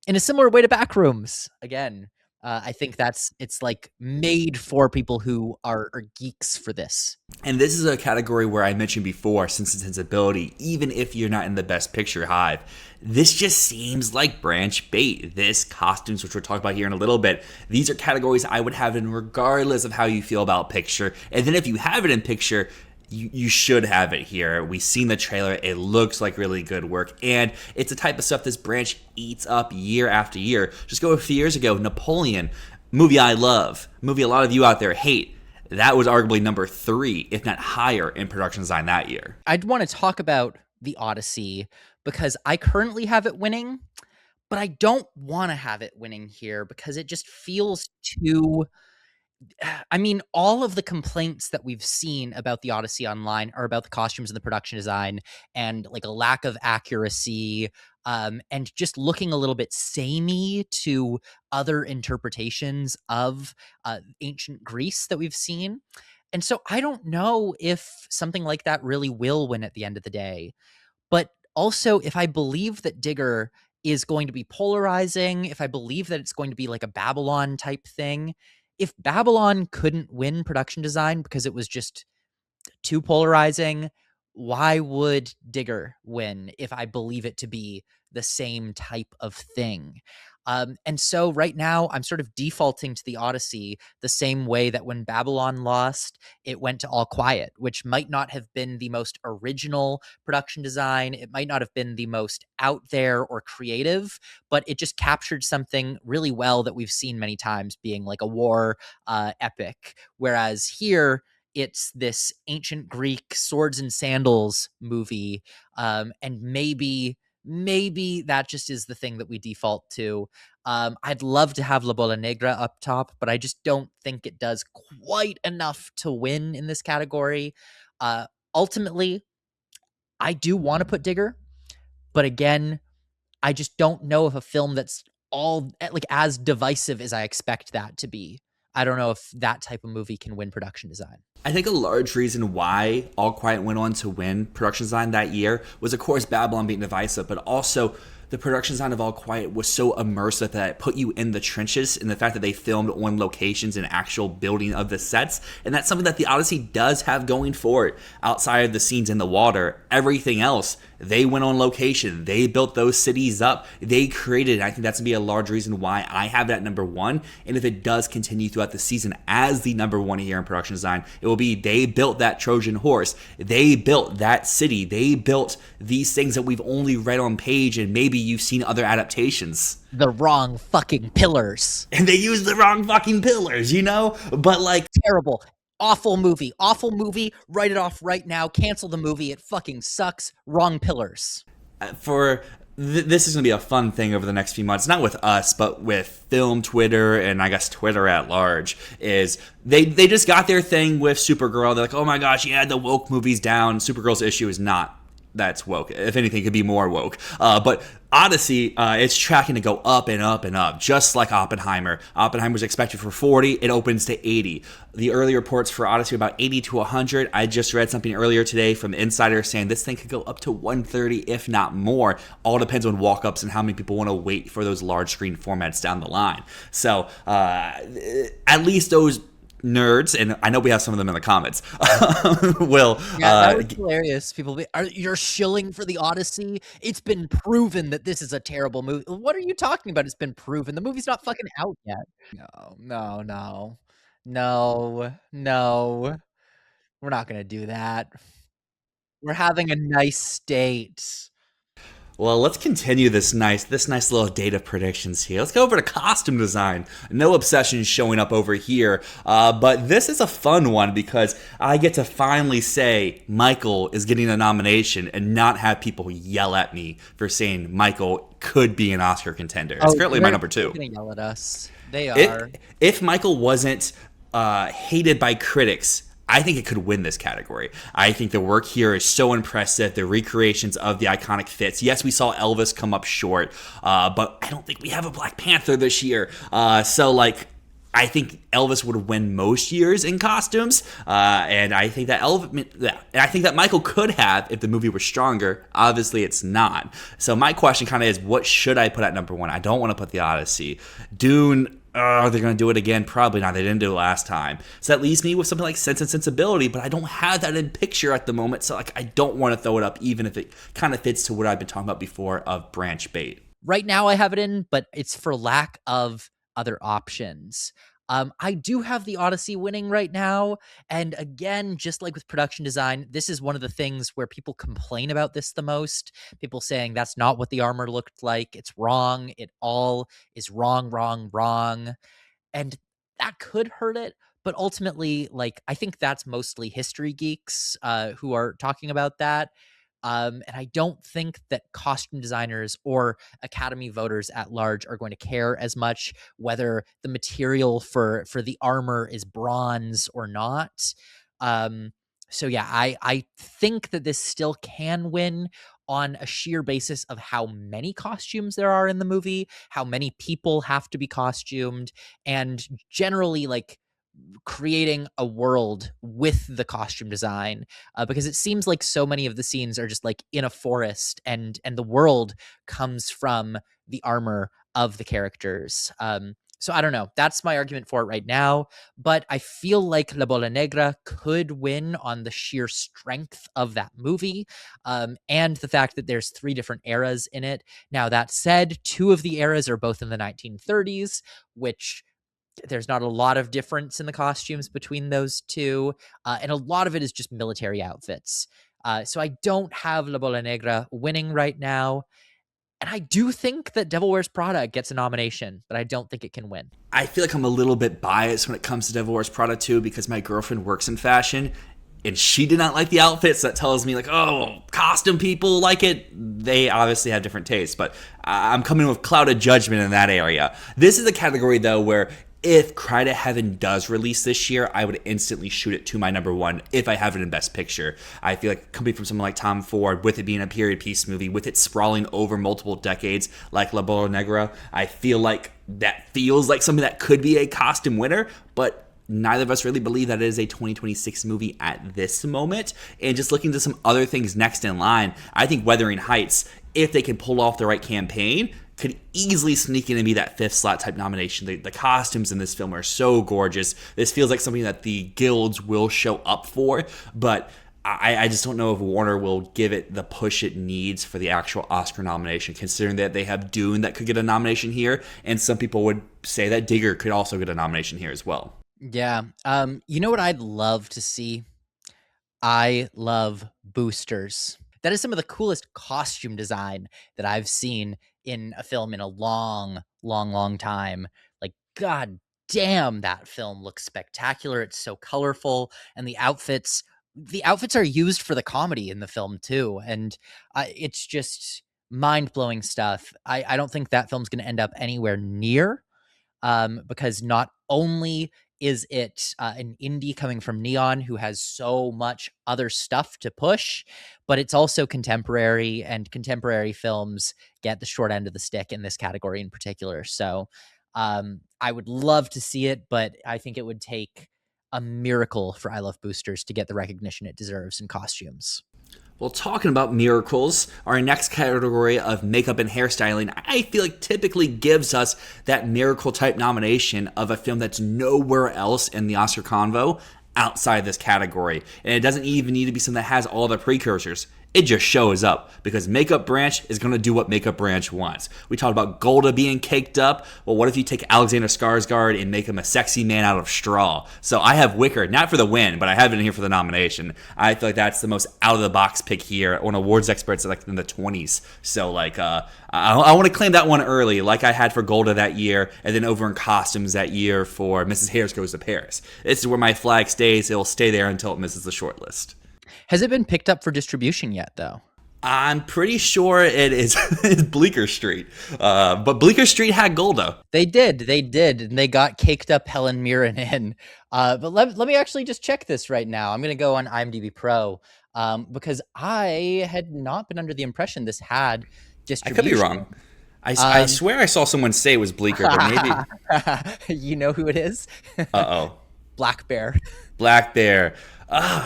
In a similar way to Backrooms, again, I think it's like made for people who are geeks for this. And this is a category where I mentioned before, Sense and Sensibility, even if you're not in the best picture hive, this just seems like branch bait. This, costumes, which we'll talk about here in a little bit, these are categories I would have in regardless of how you feel about picture. And then if you have it in picture, you should have it here. We've seen the trailer. It looks like really good work. And it's the type of stuff this branch eats up year after year. Just go a few years ago, Napoleon, movie I love, movie a lot of you out there hate. That was arguably number 3, if not higher, in production design that year. I'd want to talk about the Odyssey because I currently have it winning, but I don't want to have it winning here because it just feels too. I mean, all of the complaints that we've seen about the Odyssey online are about the costumes and the production design and like a lack of accuracy, and just looking a little bit samey to other interpretations of ancient Greece that we've seen. And so I don't know if something like that really will win at the end of the day. But also, if I believe that Digger is going to be polarizing, if I believe that it's going to be like a Babylon type thing, if Babylon couldn't win production design because it was just too polarizing, why would Digger win if I believe it to be the same type of thing? And so right now I'm sort of defaulting to the Odyssey the same way that when Babylon lost, it went to All Quiet, which might not have been the most original production design. It might not have been the most out there or creative, but it just captured something really well that we've seen many times being like a war epic. Whereas here, it's this ancient Greek swords and sandals movie, and maybe that just is the thing that we default to. I'd love to have La Bola Negra up top, but I just don't think it does quite enough to win in this category. Ultimately, I do want to put Digger, but again, I just don't know if a film that's all like as divisive as I expect that to be. I don't know if that type of movie can win production design. I think a large reason why All Quiet went on to win production design that year was, of course, Babylon being divisive, but also the production design of All Quiet was so immersive that it put you in the trenches, and the fact that they filmed on locations and actual building of the sets. And that's something that the Odyssey does have going for it. Outside of the scenes in the water, everything else They went on location. They built those cities up. They created it. I think that's going to be a large reason why I have that number one. And if it does continue throughout the season as the number one here in production design, it will be they built that Trojan horse. They built that city. They built these things that we've only read on page and maybe you've seen other adaptations. The wrong fucking pillars. And they used the wrong fucking pillars, you know? But like, terrible. Awful movie. Awful movie. Write it off right now. Cancel the movie. It fucking sucks. Wrong pillars. This is going to be a fun thing over the next few months, not with us, but with film Twitter and I guess Twitter at large, is they just got their thing with Supergirl. They're like, oh my gosh, yeah, the woke movie's down. Supergirl's issue is not that's woke. If anything, it could be more woke. But Odyssey, it's tracking to go up and up and up, just like Oppenheimer. Oppenheimer's expected for 40. It opens to 80. The early reports for Odyssey are about 80 to 100. I just read something earlier today from Insider saying this thing could go up to 130, if not more. All depends on walk-ups and how many people want to wait for those large screen formats down the line. So at least those nerds, and I know we have some of them in the comments, will that was hilarious. People you're shilling for the Odyssey. It's been proven that this is a terrible movie. What are you talking about? It's been proven. The movie's not fucking out yet. No. We're not gonna do that. We're having a nice state. Well, let's continue this nice little data predictions here. Let's go over to costume design. No obsession showing up over here, but this is a fun one because I get to finally say Michael is getting a nomination and not have people yell at me for saying Michael could be an Oscar contender. It's currently my number 2. They're gonna yell at us. They are. If Michael wasn't hated by critics, I think it could win this category. I think the work here is so impressive. The recreations of the iconic fits. Yes, we saw Elvis come up short, but I don't think we have a Black Panther this year. So, like, I think Elvis would win most years in costumes, and I think that Michael could have if the movie were stronger. Obviously, it's not. So my question kind of is, what should I put at number 1? I don't want to put The Odyssey. Dune. Are they going to do it again? Probably not. They didn't do it last time. So that leaves me with something like Sense and Sensibility, but I don't have that in picture at the moment. So like I don't want to throw it up, even if it kind of fits to what I've been talking about before of Branch Bait. Right now I have it in, but it's for lack of other options. I do have the Odyssey winning right now. And again, just like with production design, this is one of the things where people complain about this the most. People saying that's not what the armor looked like. It's wrong. It all is wrong. And that could hurt it. But ultimately, like, I think that's mostly history geeks who are talking about that. And I don't think that costume designers or Academy voters at large are going to care as much whether the material for the armor is bronze or not. So yeah, I think that this still can win on a sheer basis of how many costumes there are in the movie, how many people have to be costumed, and generally like creating a world with the costume design, because it seems like so many of the scenes are just like in a forest and the world comes from the armor of the characters. So I don't know. That's my argument for it right now. But I feel like La Bola Negra could win on the sheer strength of that movie, and the fact that there's 3 different eras in it. Now, that said, 2 of the eras are both in the 1930s, which there's not a lot of difference in the costumes between those 2. And a lot of it is just military outfits. So I don't have La Bola Negra winning right now. And I do think that Devil Wears Prada gets a nomination, but I don't think it can win. I feel like I'm a little bit biased when it comes to Devil Wears Prada too, because my girlfriend works in fashion and she did not like the outfits. That tells me like, oh, costume people like it. They obviously have different tastes, but I'm coming with clouded judgment in that area. This is a category though where if Cry to Heaven does release this year, I would instantly shoot it to my number 1 if I have it in Best Picture. I feel like coming from someone like Tom Ford, with it being a period piece movie, with it sprawling over multiple decades like La Bola Negra, I feel like that feels like something that could be a costume winner, but neither of us really believe that it is a 2026 movie at this moment. And just looking to some other things next in line, I think Wuthering Heights, if they can pull off the right campaign, could easily sneak in and be that 5th slot type nomination. The costumes in this film are so gorgeous. This feels like something that the guilds will show up for, but I just don't know if Warner will give it the push it needs for the actual Oscar nomination, considering that they have Dune that could get a nomination here, and some people would say that Digger could also get a nomination here as well. Yeah. You know what I'd love to see? I love boosters. That is some of the coolest costume design that I've seen in a film in a long, long, long time. Like, god damn, that film looks spectacular. It's so colorful, and the outfits are used for the comedy in the film too, and it's just mind-blowing stuff. I don't think that film's gonna end up anywhere near because not only is it an indie coming from Neon who has so much other stuff to push, but it's also contemporary, and contemporary films get the short end of the stick in this category in particular. So I would love to see it, but I think it would take a miracle for I Love Boosters to get the recognition it deserves in costumes. Well, talking about miracles, our next category of makeup and hairstyling, I feel like typically gives us that miracle type nomination of a film that's nowhere else in the Oscar convo outside this category. And it doesn't even need to be something that has all the precursors. It just shows up because Makeup Branch is going to do what Makeup Branch wants. We talked about Golda being caked up. Well, what if you take Alexander Skarsgård and make him a sexy man out of straw? So I have Wicker, not for the win, but I have it in here for the nomination. I feel like that's the most out of the box pick here. One awards experts like in the 20s. So I want to claim that one early, like I had for Golda that year, and then over in costumes that year for Mrs. Harris Goes to Paris. This is where my flag stays. It'll stay there until it misses the shortlist. Has it been picked up for distribution yet, though? I'm pretty sure it is Bleecker Street. But Bleecker Street had Golda. They did, and they got caked up Helen Mirren in. But let me actually just check this right now. I'm gonna go on IMDb Pro because I had not been under the impression this had I could be distribution. wrong. I swear I saw someone say it was Bleecker, but maybe. You know who it is? Uh-oh. Black Bear. Black Bear.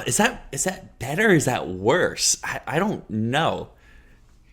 Is that better or is that worse? I don't know.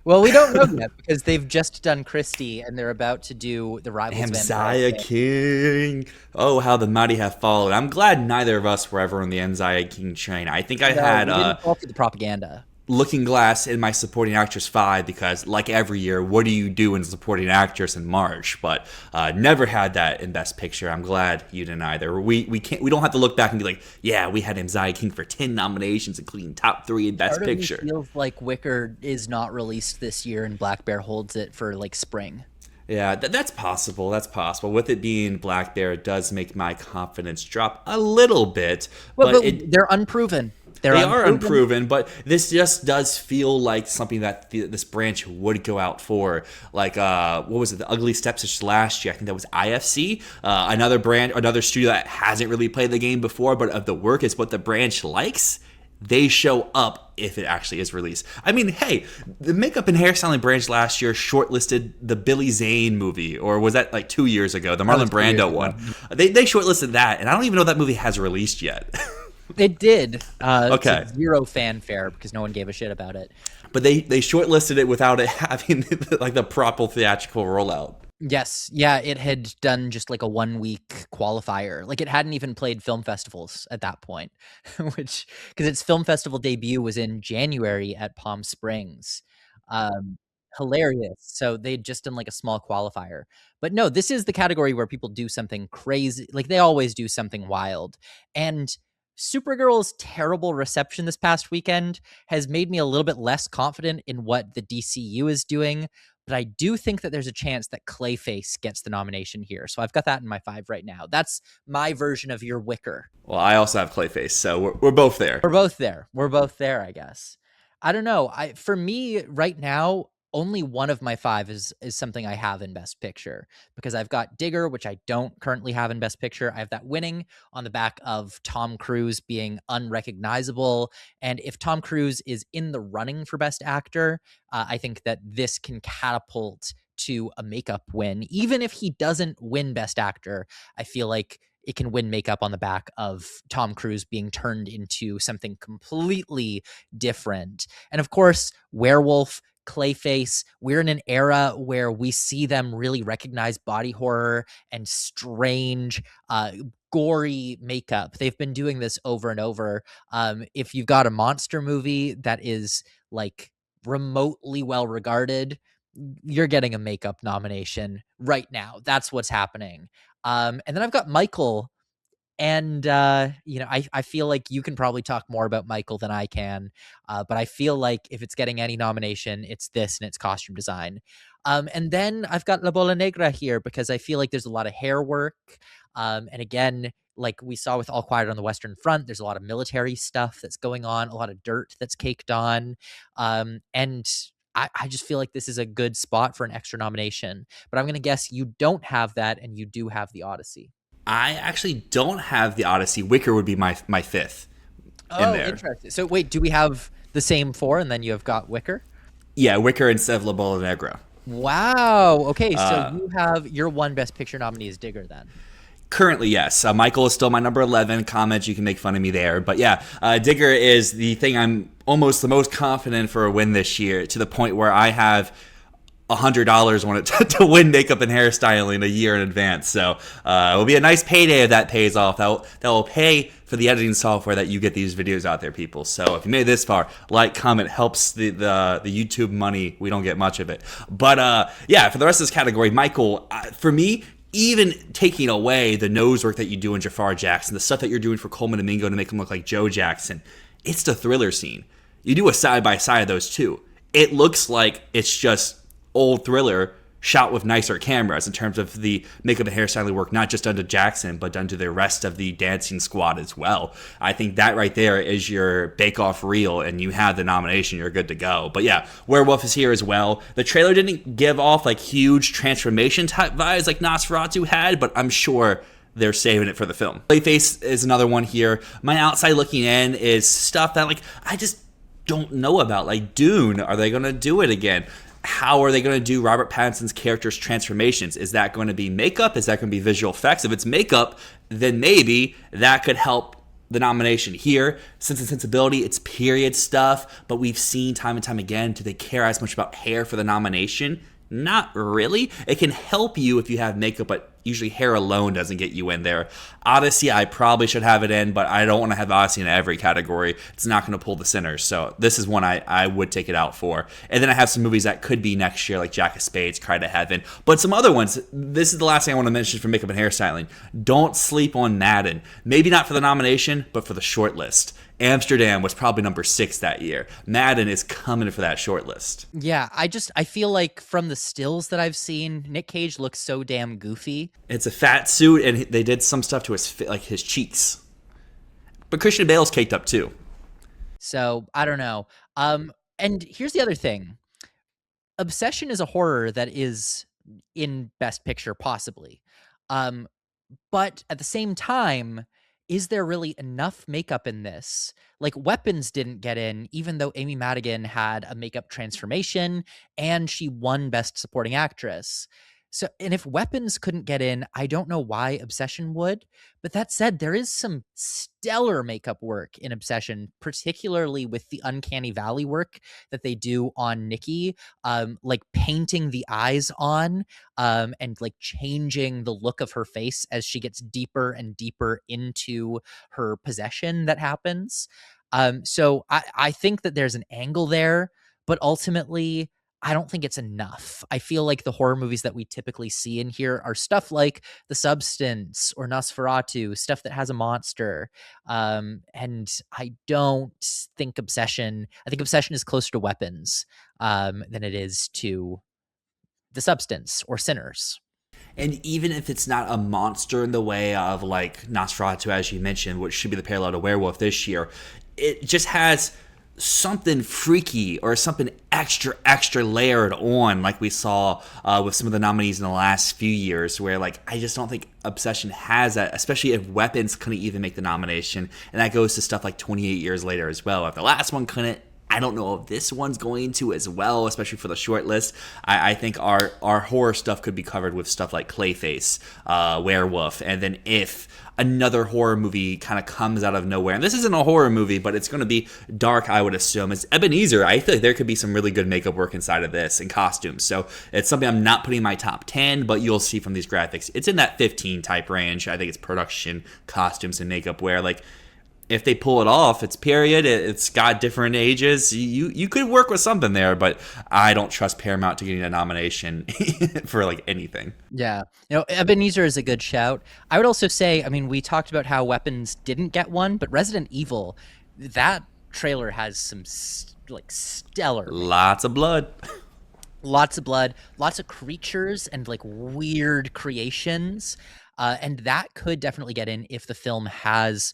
Well, we don't know yet because they've just done Christie and they're about to do the Rivals Amziah Vampire. King. Oh, how the mighty have fallen. I'm glad neither of us were ever on the Amziah King train. I think I No, had we didn't fall for the propaganda. Looking Glass in my supporting actress 5 because, like every year, what do you do in supporting actress in March? But never had that in Best Picture. I'm glad you didn't either. We don't have to look back and be like, yeah, we had Amziah King for 10 nominations, including top 3 in Best Part of me Picture. feels like Wicker is not released this year and Black Bear holds it for like spring. Yeah, that's possible. That's possible. With it being Black Bear, it does make my confidence drop a little bit, Well, but but they're unproven. they are unproven, but this just does feel like something that this branch would go out for. Like, what was it? The Ugly Stepsisters last year. I think that was IFC. Another studio that hasn't really played the game before, but of the work is what the branch likes. They show up if it actually is released. I mean, hey, the makeup and hairstyling branch last year shortlisted the Billy Zane movie, or was that like 2 years ago? The Marlon Brando one. They shortlisted that, and I don't even know that movie has released yet. It did. Okay. To zero fanfare because no one gave a shit about it. But they shortlisted it without it having like the proper theatrical rollout. Yes. Yeah, it had done just like a 1 week qualifier. Like it hadn't even played film festivals at that point, which because its film festival debut was in January at Palm Springs. Um, Hilarious. So they'd just done like a small qualifier. But no, this is the category where people do something crazy. Like they always do something wild. And Supergirl's terrible reception this past weekend has made me a little bit less confident in what the DCU is doing, but I do think that there's a chance that Clayface gets the nomination here. So I've got that in my 5 right now. That's my version of your Wicker. Well, I also have Clayface, so we're both there. We're both there. We're both there, I guess. I don't know. For me right now, only one of my 5 is something I have in Best Picture because I've got Digger, which I don't currently have in Best Picture. I have that winning on the back of Tom Cruise being unrecognizable. And if Tom Cruise is in the running for Best Actor, I think that this can catapult to a makeup win. Even if he doesn't win Best Actor, I feel like it can win makeup on the back of Tom Cruise being turned into something completely different. And of course, Werewolf Clayface. We're in an era where we see them really recognize body horror and strange, gory makeup. They've been doing this over and over. If you've got a monster movie that is like remotely well regarded, you're getting a makeup nomination right now. That's what's happening. And then I've got Michael, and I feel like you can probably talk more about Michael than I can, but I feel like if it's getting any nomination, it's this and it's costume design. And then I've got La Bola Negra here because I feel like there's a lot of hair work, and again, like we saw with All Quiet on the Western Front, there's a lot of military stuff that's going on, a lot of dirt that's caked on, and I just feel like this is a good spot for an extra nomination. But I'm going to guess you don't have that, and you do have The Odyssey. I actually don't have the Odyssey. Wicker would be my fifth in Oh, there. interesting. So wait, do we have the same four and then you have got Wicker? Yeah, Wicker instead of La Bola Negra. Wow. Okay, so you have your one Best Picture nominee is Digger then. Currently, yes. Michael is still my number 11. Comments, you can make fun of me there. But yeah, Digger is the thing I'm almost the most confident for a win this year, to the point where I have $100 on it to win makeup and hairstyling a year in advance. So it will be a nice payday if that pays off. That will pay for the editing software that you get these videos out there, people. So if you made it this far, like, comment, helps the YouTube money. We don't get much of it. But yeah, for the rest of this category, Michael, for me, even taking away the nose work that you do in Jafar Jackson, the stuff that you're doing for Coleman Domingo to make him look like Joe Jackson, it's the thriller scene. You do a side-by-side of those two. It looks like it's just old Thriller shot with nicer cameras in terms of the makeup and hairstyling work, not just done to Jackson, but done to the rest of the dancing squad as well. I think that right there is your bake-off reel, and you have the nomination, you're good to go. But yeah, Werewolf is here as well. The trailer didn't give off like huge transformation type vibes like Nosferatu had, but I'm sure they're saving it for the film. Clayface is another one here. My outside looking in is stuff that like I just don't know about. Like Dune, are they going to do it again? How are they going to do Robert Pattinson's character's transformations? Is that going to be makeup? Is that going to be visual effects? If it's makeup, then maybe that could help the nomination here. Sense and Sensibility, it's period stuff, but we've seen time and time again, do they care as much about hair for the nomination? Not really. It can help you if you have makeup, but usually hair alone doesn't get you in there. Odyssey, I probably should have it in, but I don't want to have Odyssey in every category. It's not going to pull the Sinners. So this is one I would take it out for. And then I have some movies that could be next year, like Jack of Spades, Cry to Heaven. But some other ones, this is the last thing I want to mention for makeup and hairstyling. Don't sleep on Madden. Maybe not for the nomination, but for the short list. Amsterdam was probably number 6 that year. Madden is coming for that short list. Yeah, I feel like from the stills that I've seen, Nick Cage looks so damn goofy. It's a fat suit, and they did some stuff to his cheeks. But Christian Bale's caked up too. So I don't know. And here's the other thing. Obsession is a horror that is in Best Picture, possibly. But at the same time, is there really enough makeup in this? Like, Weapons didn't get in, even though Amy Madigan had a makeup transformation and she won Best Supporting Actress. So, and if Weapons couldn't get in, I don't know why Obsession would. But that said, there is some stellar makeup work in Obsession, particularly with the Uncanny Valley work that they do on Nikki, like painting the eyes on, and like changing the look of her face as she gets deeper and deeper into her possession that happens. So I think that there's an angle there, but ultimately, I don't think it's enough. I feel like the horror movies that we typically see in here are stuff like The Substance or Nosferatu, stuff that has a monster. And I don't think I think Obsession is closer to Weapons than it is to The Substance or Sinners. And even if it's not a monster in the way of like Nosferatu, as you mentioned, which should be the parallel to Werewolf this year, it just has something freaky or something extra layered on, like we saw with some of the nominees in the last few years, where like I just don't think Obsession has that, especially if Weapons couldn't even make the nomination. And that goes to stuff like 28 Years Later as well. If the last one couldn't, I don't know if this one's going to as well, especially for the short list. I think our horror stuff could be covered with stuff like Clayface, Werewolf, and then if another horror movie kind of comes out of nowhere, and this isn't a horror movie, but it's going to be dark, I would assume. It's Ebenezer. I feel like there could be some really good makeup work inside of this and costumes. So it's something I'm not putting in my top 10, but you'll see from these graphics, it's in that 15 type range. I think it's production, costumes, and makeup where, like, if they pull it off, it's period. It's got different ages. You could work with something there, but I don't trust Paramount to getting a nomination for like anything. Yeah. Ebenezer is a good shout. I would also say, I mean, we talked about how Weapons didn't get one, but Resident Evil, that trailer has some like stellar Lots of blood. lots of blood, lots of creatures and like weird creations. And that could definitely get in if the film has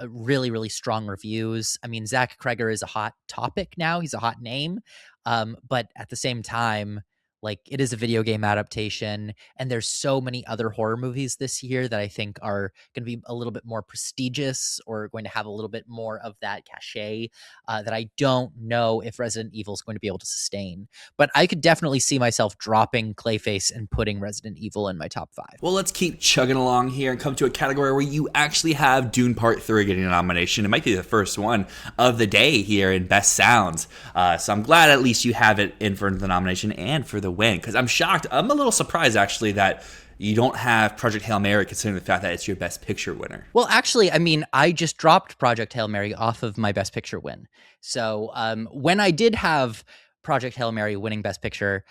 really, really strong reviews. I mean, Zach Kreger is a hot topic now. He's a hot name. But at the same time, like it is a video game adaptation, and there's so many other horror movies this year that I think are going to be a little bit more prestigious or going to have a little bit more of that cachet that I don't know if Resident Evil is going to be able to sustain. But I could definitely see myself dropping Clayface and putting Resident Evil in my top 5. Well, let's keep chugging along here and come to a category where you actually have Dune Part 3 getting a nomination. It might be the first one of the day here in Best Sounds. So I'm glad at least you have it in for the nomination and for the win, because I'm shocked. I'm a little surprised, actually, that you don't have Project Hail Mary, considering the fact that it's your Best Picture winner. Well, actually, I mean, I just dropped Project Hail Mary off of my Best Picture win. So when I did have Project Hail Mary winning Best Picture,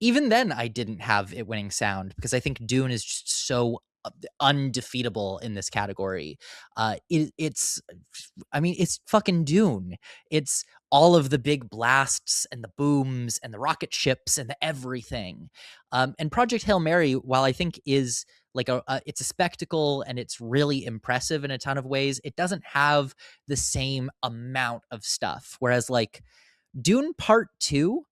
even then I didn't have it winning sound because I think Dune is just so undefeatable in this category. I mean, it's fucking Dune. It's all of the big blasts and the booms and the rocket ships and the everything. And Project Hail Mary, while I think is like it's a spectacle and it's really impressive in a ton of ways, it doesn't have the same amount of stuff. Whereas like Dune Part 2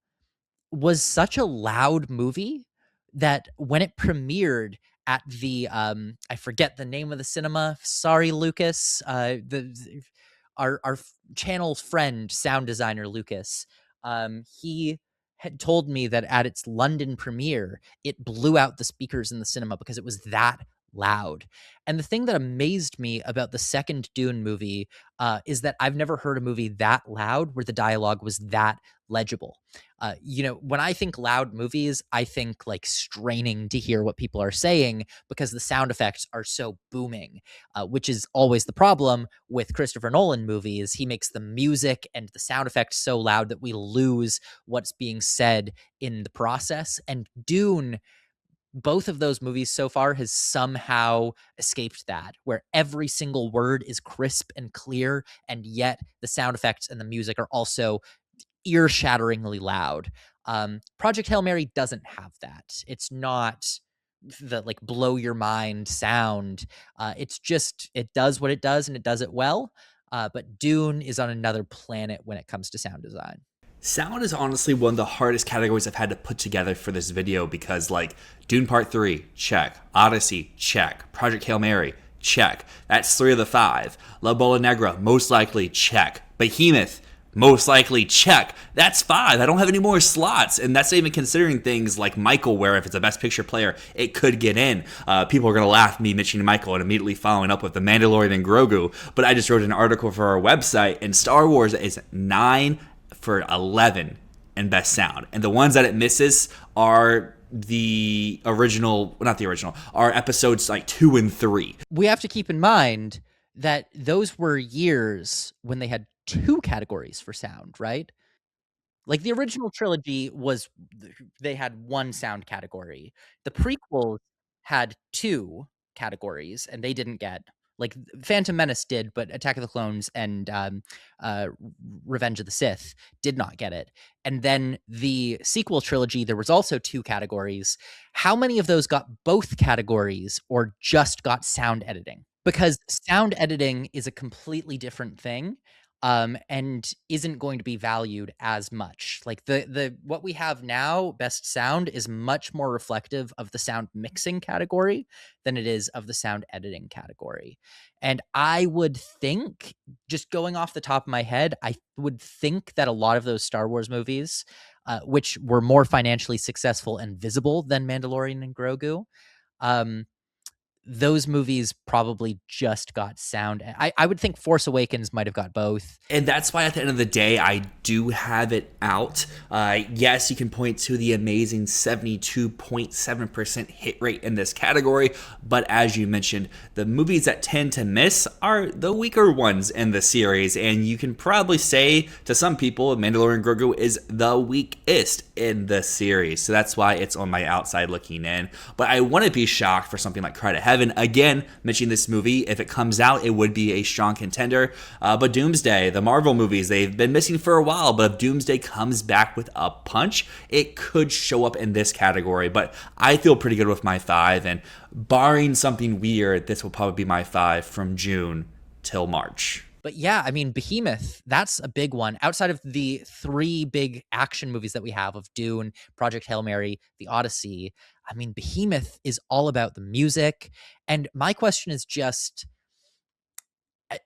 was such a loud movie that when it premiered at the I forget the name of the cinema. Sorry, Lucas. Our channel's friend, sound designer Lucas, he had told me that at its London premiere, it blew out the speakers in the cinema because it was that loud. And the thing that amazed me about the second Dune movie is that I've never heard a movie that loud where the dialogue was that legible. When I think loud movies, I think like straining to hear what people are saying because the sound effects are so booming, which is always the problem with Christopher Nolan movies. He makes the music and the sound effects so loud that we lose what's being said in the process. And Dune, both of those movies so far has somehow escaped that, where every single word is crisp and clear, and yet the sound effects and the music are also ear-shatteringly loud. Project Hail Mary doesn't have that. It's not the like blow your mind sound. It's just it does what it does and it does it well. But Dune is on another planet when it comes to sound design. Sound is honestly one of the hardest categories I've had to put together for this video because, like, Dune Part 3, check. Odyssey, check. Project Hail Mary, check. That's 3 of the 5. La Bola Negra, most likely, check. Behemoth, most likely, check. That's 5. I don't have any more slots, and that's not even considering things like Michael, where if it's a Best Picture player, it could get in. People are going to laugh at me mentioning Michael and immediately following up with The Mandalorian and Grogu, but I just wrote an article for our website, and Star Wars is 9 for 11 in Best Sound. And the ones that it misses are the original, not the original, are episodes like 2 and 3. We have to keep in mind that those were years when they had 2 categories for sound, right? Like the original trilogy they had 1 sound category. The prequels had 2 categories and they didn't get like Phantom Menace did, but Attack of the Clones and Revenge of the Sith did not get it. And then the sequel trilogy, there was also 2 categories. How many of those got both categories or just got sound editing? Because sound editing is a completely different thing. and isn't going to be valued as much. Like the what we have now, best sound, is much more reflective of the sound mixing category than it is of the sound editing category. And I would think, just going off the top of my head, I would think that a lot of those Star Wars movies, which were more financially successful and visible than Mandalorian and Grogu, um, those movies probably just got sound. I would think Force Awakens might have got both. And that's why at the end of the day, I do have it out. Yes, you can point to the amazing 72.7% hit rate in this category. But as you mentioned, the movies that tend to miss are the weaker ones in the series. And you can probably say to some people, Mandalorian Grogu is the weakest in the series. So that's why it's on my outside looking in. But I wouldn't be shocked for something like Cry to Heaven. Again, mentioning this movie, if it comes out, it would be a strong contender. But Doomsday, the Marvel movies, they've been missing for a while, but if Doomsday comes back with a punch, it could show up in this category. But I feel pretty good with my 5, and barring something weird, this will probably be my 5 from June till March. But yeah, I mean, Behemoth, that's a big one. Outside of the 3 big action movies that we have of Dune, Project Hail Mary, The Odyssey, I mean, Behemoth is all about the music. And my question is just,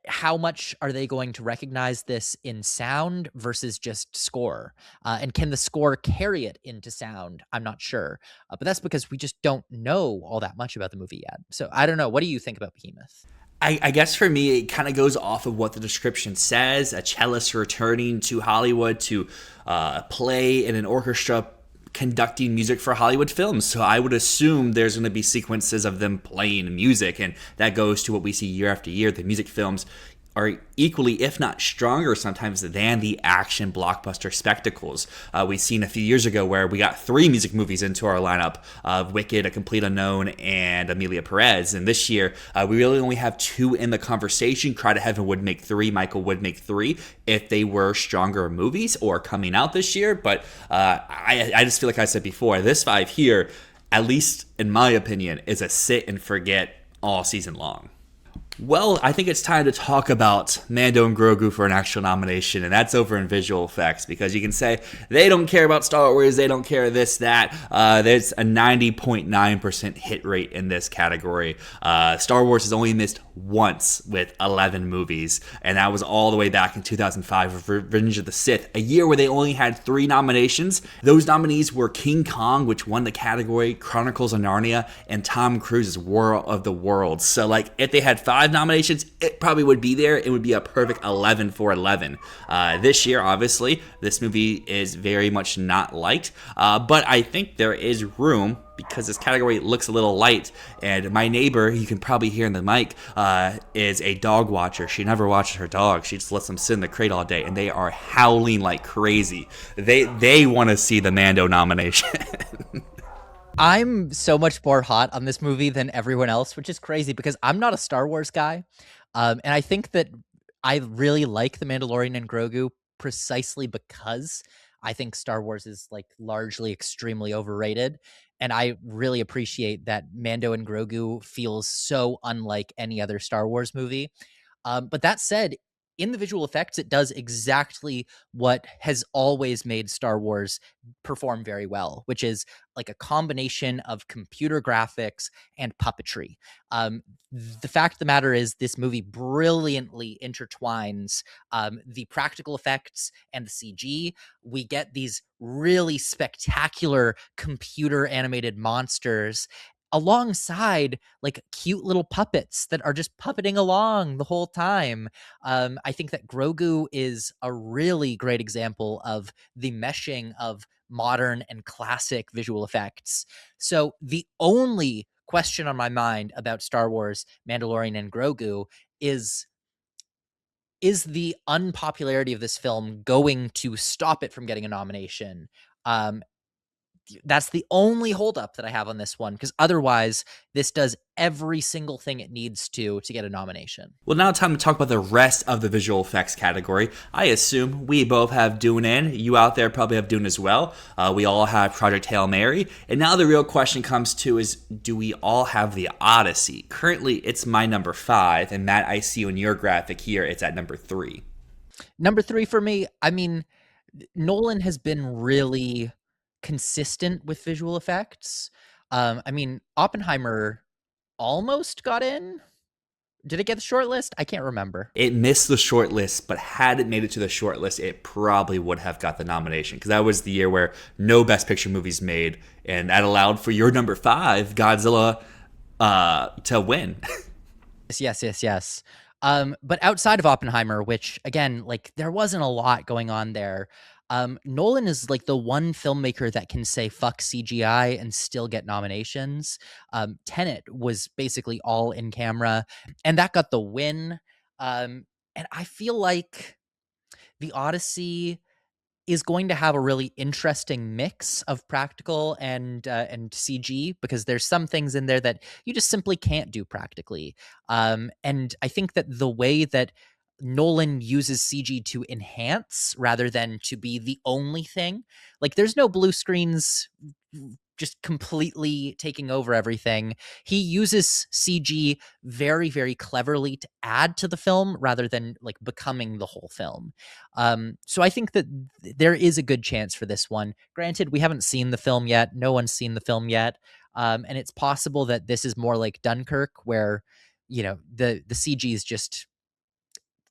how much are they going to recognize this in sound versus just score? And can the score carry it into sound? I'm not sure. But that's because we just don't know all that much about the movie yet. So I don't know. What do you think about Behemoth? I guess for me, it kind of goes off of what the description says. A cellist returning to Hollywood to play in an orchestra conducting music for Hollywood films. So I would assume there's going to be sequences of them playing music, and that goes to what we see year after year. The music films are equally, if not stronger sometimes, than the action blockbuster spectacles. We've seen a few years ago where we got 3 music movies into our lineup of Wicked, A Complete Unknown, and Amelia Perez. And this year, we really only have 2 in the conversation. Cry to Heaven would make 3, Michael would make 3 if they were stronger movies or coming out this year. But I just feel like I said before, this 5 here, at least in my opinion, is a sit and forget all season long. Well, I think it's time to talk about Mando and Grogu for an actual nomination, and that's over in visual effects, because you can say they don't care about Star Wars, they don't care this, that. There's a 90.9% hit rate in this category. Star Wars has only missed once with 11 movies, and that was all the way back in 2005 with Revenge of the Sith, a year where they only had 3 nominations. Those nominees were King Kong, which won the category, Chronicles of Narnia, and Tom Cruise's War of the Worlds. So, like, if they had 5 nominations, it probably would be there. It would be a perfect 11 for 11. This year, obviously, this movie is very much not liked, but I think there is room because this category looks a little light. And my neighbor, you can probably hear in the mic, is a dog watcher. She never watches her dog. She just lets them sit in the crate all day, and they are howling like crazy. They want to see the Mando nomination. I'm so much more hot on this movie than everyone else, which is crazy because I'm not a Star Wars guy. And I think that I really like The Mandalorian and Grogu precisely because I think Star Wars is like largely extremely overrated. And I really appreciate that Mando and Grogu feels so unlike any other Star Wars movie. But that said, in the visual effects, it does exactly what has always made Star Wars perform very well, which is like a combination of computer graphics and puppetry. The fact of the matter is, this movie brilliantly intertwines the practical effects and the CG. We get these really spectacular computer animated monsters alongside like cute little puppets that are just puppeting along the whole time. I think that Grogu is a really great example of the meshing of modern and classic visual effects. So the only question on my mind about Star Wars, Mandalorian, and Grogu is the unpopularity of this film going to stop it from getting a nomination? That's the only holdup that I have on this one, because otherwise, this does every single thing it needs to get a nomination. Well, now time to talk about the rest of the visual effects category. I assume we both have Dune in. You out there probably have Dune as well. We all have Project Hail Mary. And now the real question comes to is, do we all have The Odyssey? Currently, it's my number 5, and Matt, I see on your graphic here, it's at number 3. Number 3 for me, I mean, Nolan has been really consistent with visual effects. I mean, Oppenheimer almost got in. Did it get the short list? I can't remember. It missed the short list, but had it made it to the short list, it probably would have got the nomination because that was the year where no Best Picture movies made, and that allowed for your number five, Godzilla, to win. Yes, yes, yes. But outside of Oppenheimer, which again, like there wasn't a lot going on there. Nolan is like the one filmmaker that can say fuck CGI and still get nominations. Tenet was basically all in camera, and that got the win. And I feel like the Odyssey is going to have a really interesting mix of practical and CG because there's some things in there that you just simply can't do practically. And I think that the way that Nolan uses CG to enhance rather than to be the only thing, like there's no blue screens just completely taking over everything. He uses CG very, very cleverly to add to the film rather than like becoming the whole film. So I think that there is a good chance for this one. Granted, we haven't seen the film yet. No one's seen the film yet. And it's possible that this is more like Dunkirk, where, the CG is just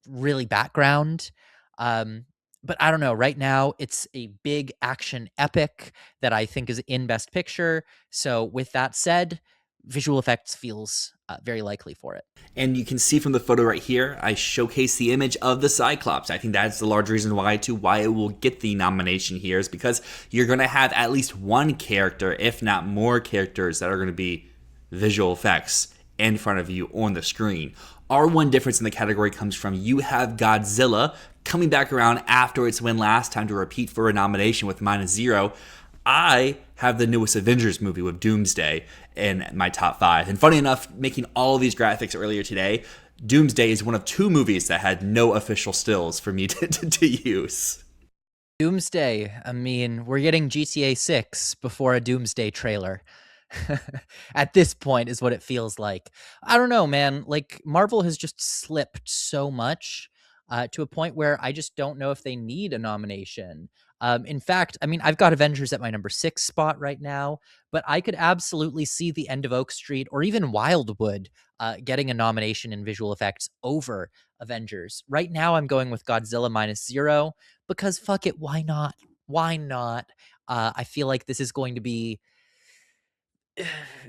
really background. Um, but I don't know. Right now, it's a big action epic that I think is in Best Picture. So with that said, visual effects feels very likely for it. And you can see from the photo right here, I showcase the image of the Cyclops. I think that's the large reason why it will get the nomination here is because you're going to have at least one character, if not more characters, that are going to be visual effects in front of you on the screen. Our one difference in the category comes from you have Godzilla coming back around after its win last time to repeat for a nomination with -0. I have the newest Avengers movie with Doomsday in my top 5. And funny enough, making all these graphics earlier today, Doomsday is one of 2 movies that had no official stills for me to use. Doomsday. I mean, we're getting GTA 6 before a Doomsday trailer. At this point is what it feels like. I don't know, man. Like Marvel has just slipped so much to a point where I just don't know if they need a nomination. In fact, I mean, I've got Avengers at my number 6 spot right now, but I could absolutely see the end of Oak Street or even Wildwood getting a nomination in visual effects over Avengers. Right now, I'm going with Godzilla -0 because fuck it, why not? Why not? I feel like this is going to be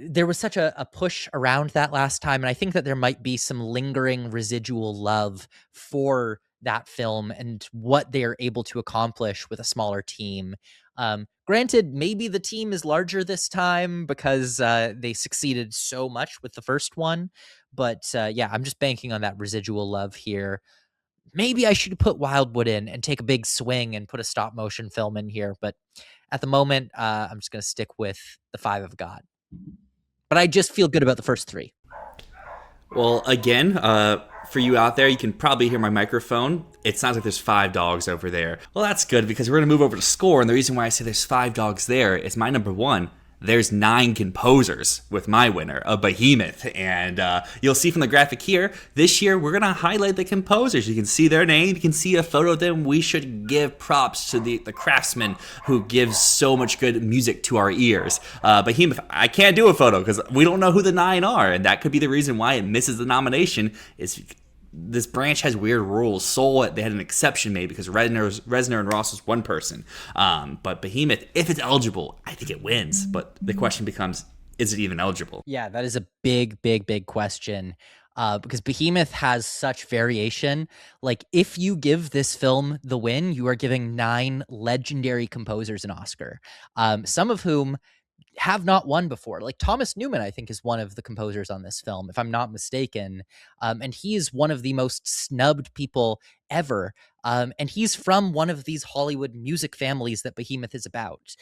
there was such a push around that last time, and I think that there might be some lingering residual love for that film and what they are able to accomplish with a smaller team. Granted, maybe the team is larger this time because they succeeded so much with the first one, but yeah, I'm just banking on that residual love here. Maybe I should put Wildwood in and take a big swing and put a stop motion film in here, but at the moment, I'm just going to stick with the Five of God. But I just feel good about the first 3. Well, again, for you out there, you can probably hear my microphone. It sounds like there's 5 dogs over there. Well, that's good because we're going to move over to score. And the reason why I say there's 5 dogs there is my number 1. There's 9 composers with my winner, a behemoth. And you'll see from the graphic here, this year we're going to highlight the composers. You can see their name. You can see a photo of them. We should give props to the craftsman who gives so much good music to our ears. Behemoth, I can't do a photo because we don't know who the 9 are. And that could be the reason why it misses the nomination is this branch has weird rules. Soul, they had an exception made because Reznor and Ross was one person. But Behemoth, if it's eligible, I think it wins. But the question becomes, is it even eligible? Yeah, that is a big, big, big question. Because Behemoth has such variation. Like, if you give this film the win, you are giving 9 legendary composers an Oscar, some of whom have not won before. Like Thomas Newman, I think, is one of the composers on this film, if I'm not mistaken. And he is one of the most snubbed people ever. And he's from one of these Hollywood music families that Behemoth is about.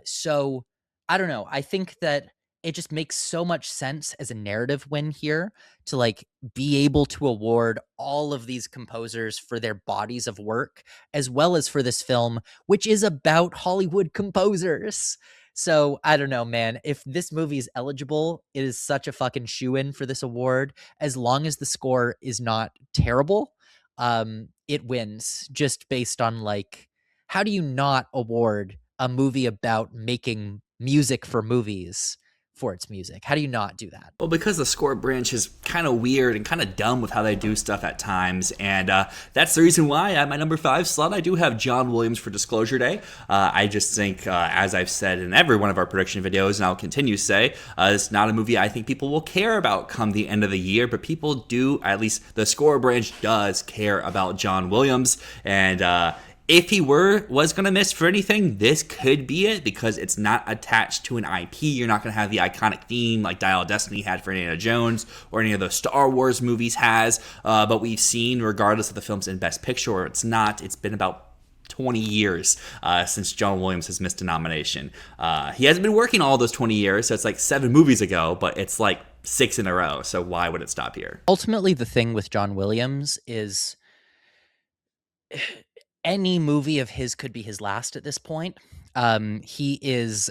So I don't know. I think that it just makes so much sense as a narrative win here to like be able to award all of these composers for their bodies of work, as well as for this film, which is about Hollywood composers. So I don't know, man. If this movie is eligible, it is such a fucking shoe-in for this award, as long as the score is not terrible. it wins just based on like, how do you not award a movie about making music for movies for its music? How do you not do that? Well, because the score branch is kind of weird and kind of dumb with how they do stuff at times, and that's the reason why at my number 5 slot I do have John Williams for Disclosure Day. I just think, as I've said in every one of our prediction videos, and I'll continue to say, it's not a movie I think people will care about come the end of the year, but people do, at least the score branch does care about John Williams, and if he was going to miss for anything, this could be it because it's not attached to an IP. You're not going to have the iconic theme like Dial of Destiny had for Indiana Jones or any of those Star Wars movies has. But we've seen, regardless of the film's in Best Picture or it's not, it's been about 20 years since John Williams has missed a nomination. He hasn't been working all those 20 years, so it's like 7 movies ago, but it's like 6 in a row. So why would it stop here? Ultimately, the thing with John Williams is any movie of his could be his last at this point. He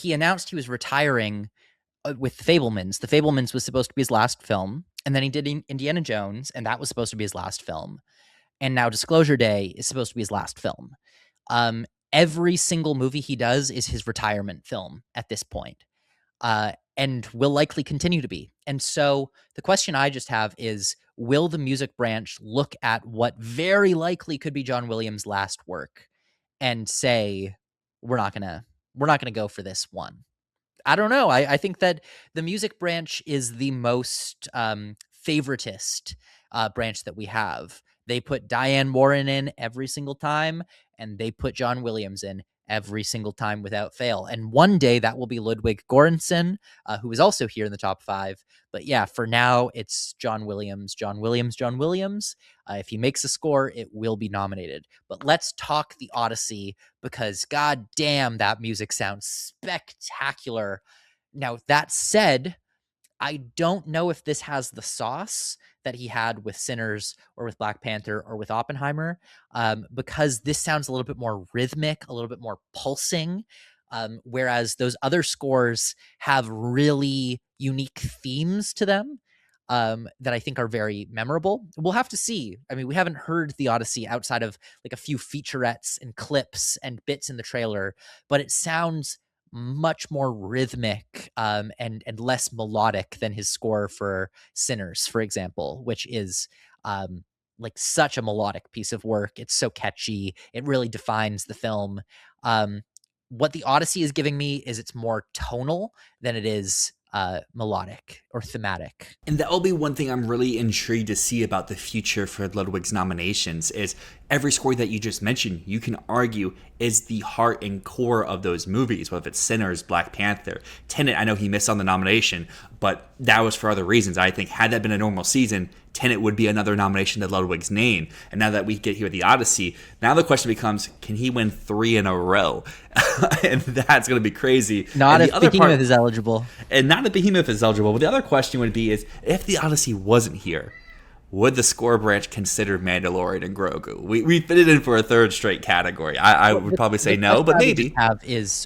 announced he was retiring with The Fablemans. The Fablemans was supposed to be his last film, and then he did Indiana Jones, and that was supposed to be his last film. And now Disclosure Day is supposed to be his last film. Every single movie he does is his retirement film at this point, and will likely continue to be. And so the question I just have is, will the music branch look at what very likely could be John Williams' last work and say, we're not gonna go for this one? I don't know. I think that the music branch is the most favoritist branch that we have. They put Diane Warren in every single time, and they put John Williams in every single time without fail. And one day that will be Ludwig Göransson, who is also here in the top 5. But yeah, for now, it's John Williams, John Williams, John Williams. If he makes a score, it will be nominated. But let's talk The Odyssey, because god damn, that music sounds spectacular. Now, that said, I don't know if this has the sauce that he had with Sinners or with Black Panther or with Oppenheimer, because this sounds a little bit more rhythmic, a little bit more pulsing, whereas those other scores have really unique themes to them that I think are very memorable. We'll have to see. I mean, we haven't heard The Odyssey outside of like a few featurettes and clips and bits in the trailer, but it sounds much more rhythmic and less melodic than his score for Sinners, for example, which is like such a melodic piece of work. It's so catchy. It really defines the film. What The Odyssey is giving me is it's more tonal than it is melodic or thematic. And that will be one thing I'm really intrigued to see about the future for Ludwig's nominations is every score that you just mentioned, you can argue is the heart and core of those movies, whether it's Sinners, Black Panther, Tenet. I know he missed on the nomination, but that was for other reasons. I think had that been a normal season, Tenet would be another nomination to Ludwig's name. And now that we get here with The Odyssey, now the question becomes, can he win 3 in a row? And that's going to be crazy. Not and if Behemoth is eligible. And not if Behemoth is eligible. But the other question would be is, if The Odyssey wasn't here, would the score branch consider Mandalorian and Grogu? We fit it in for a third straight category. I would probably say no, but maybe.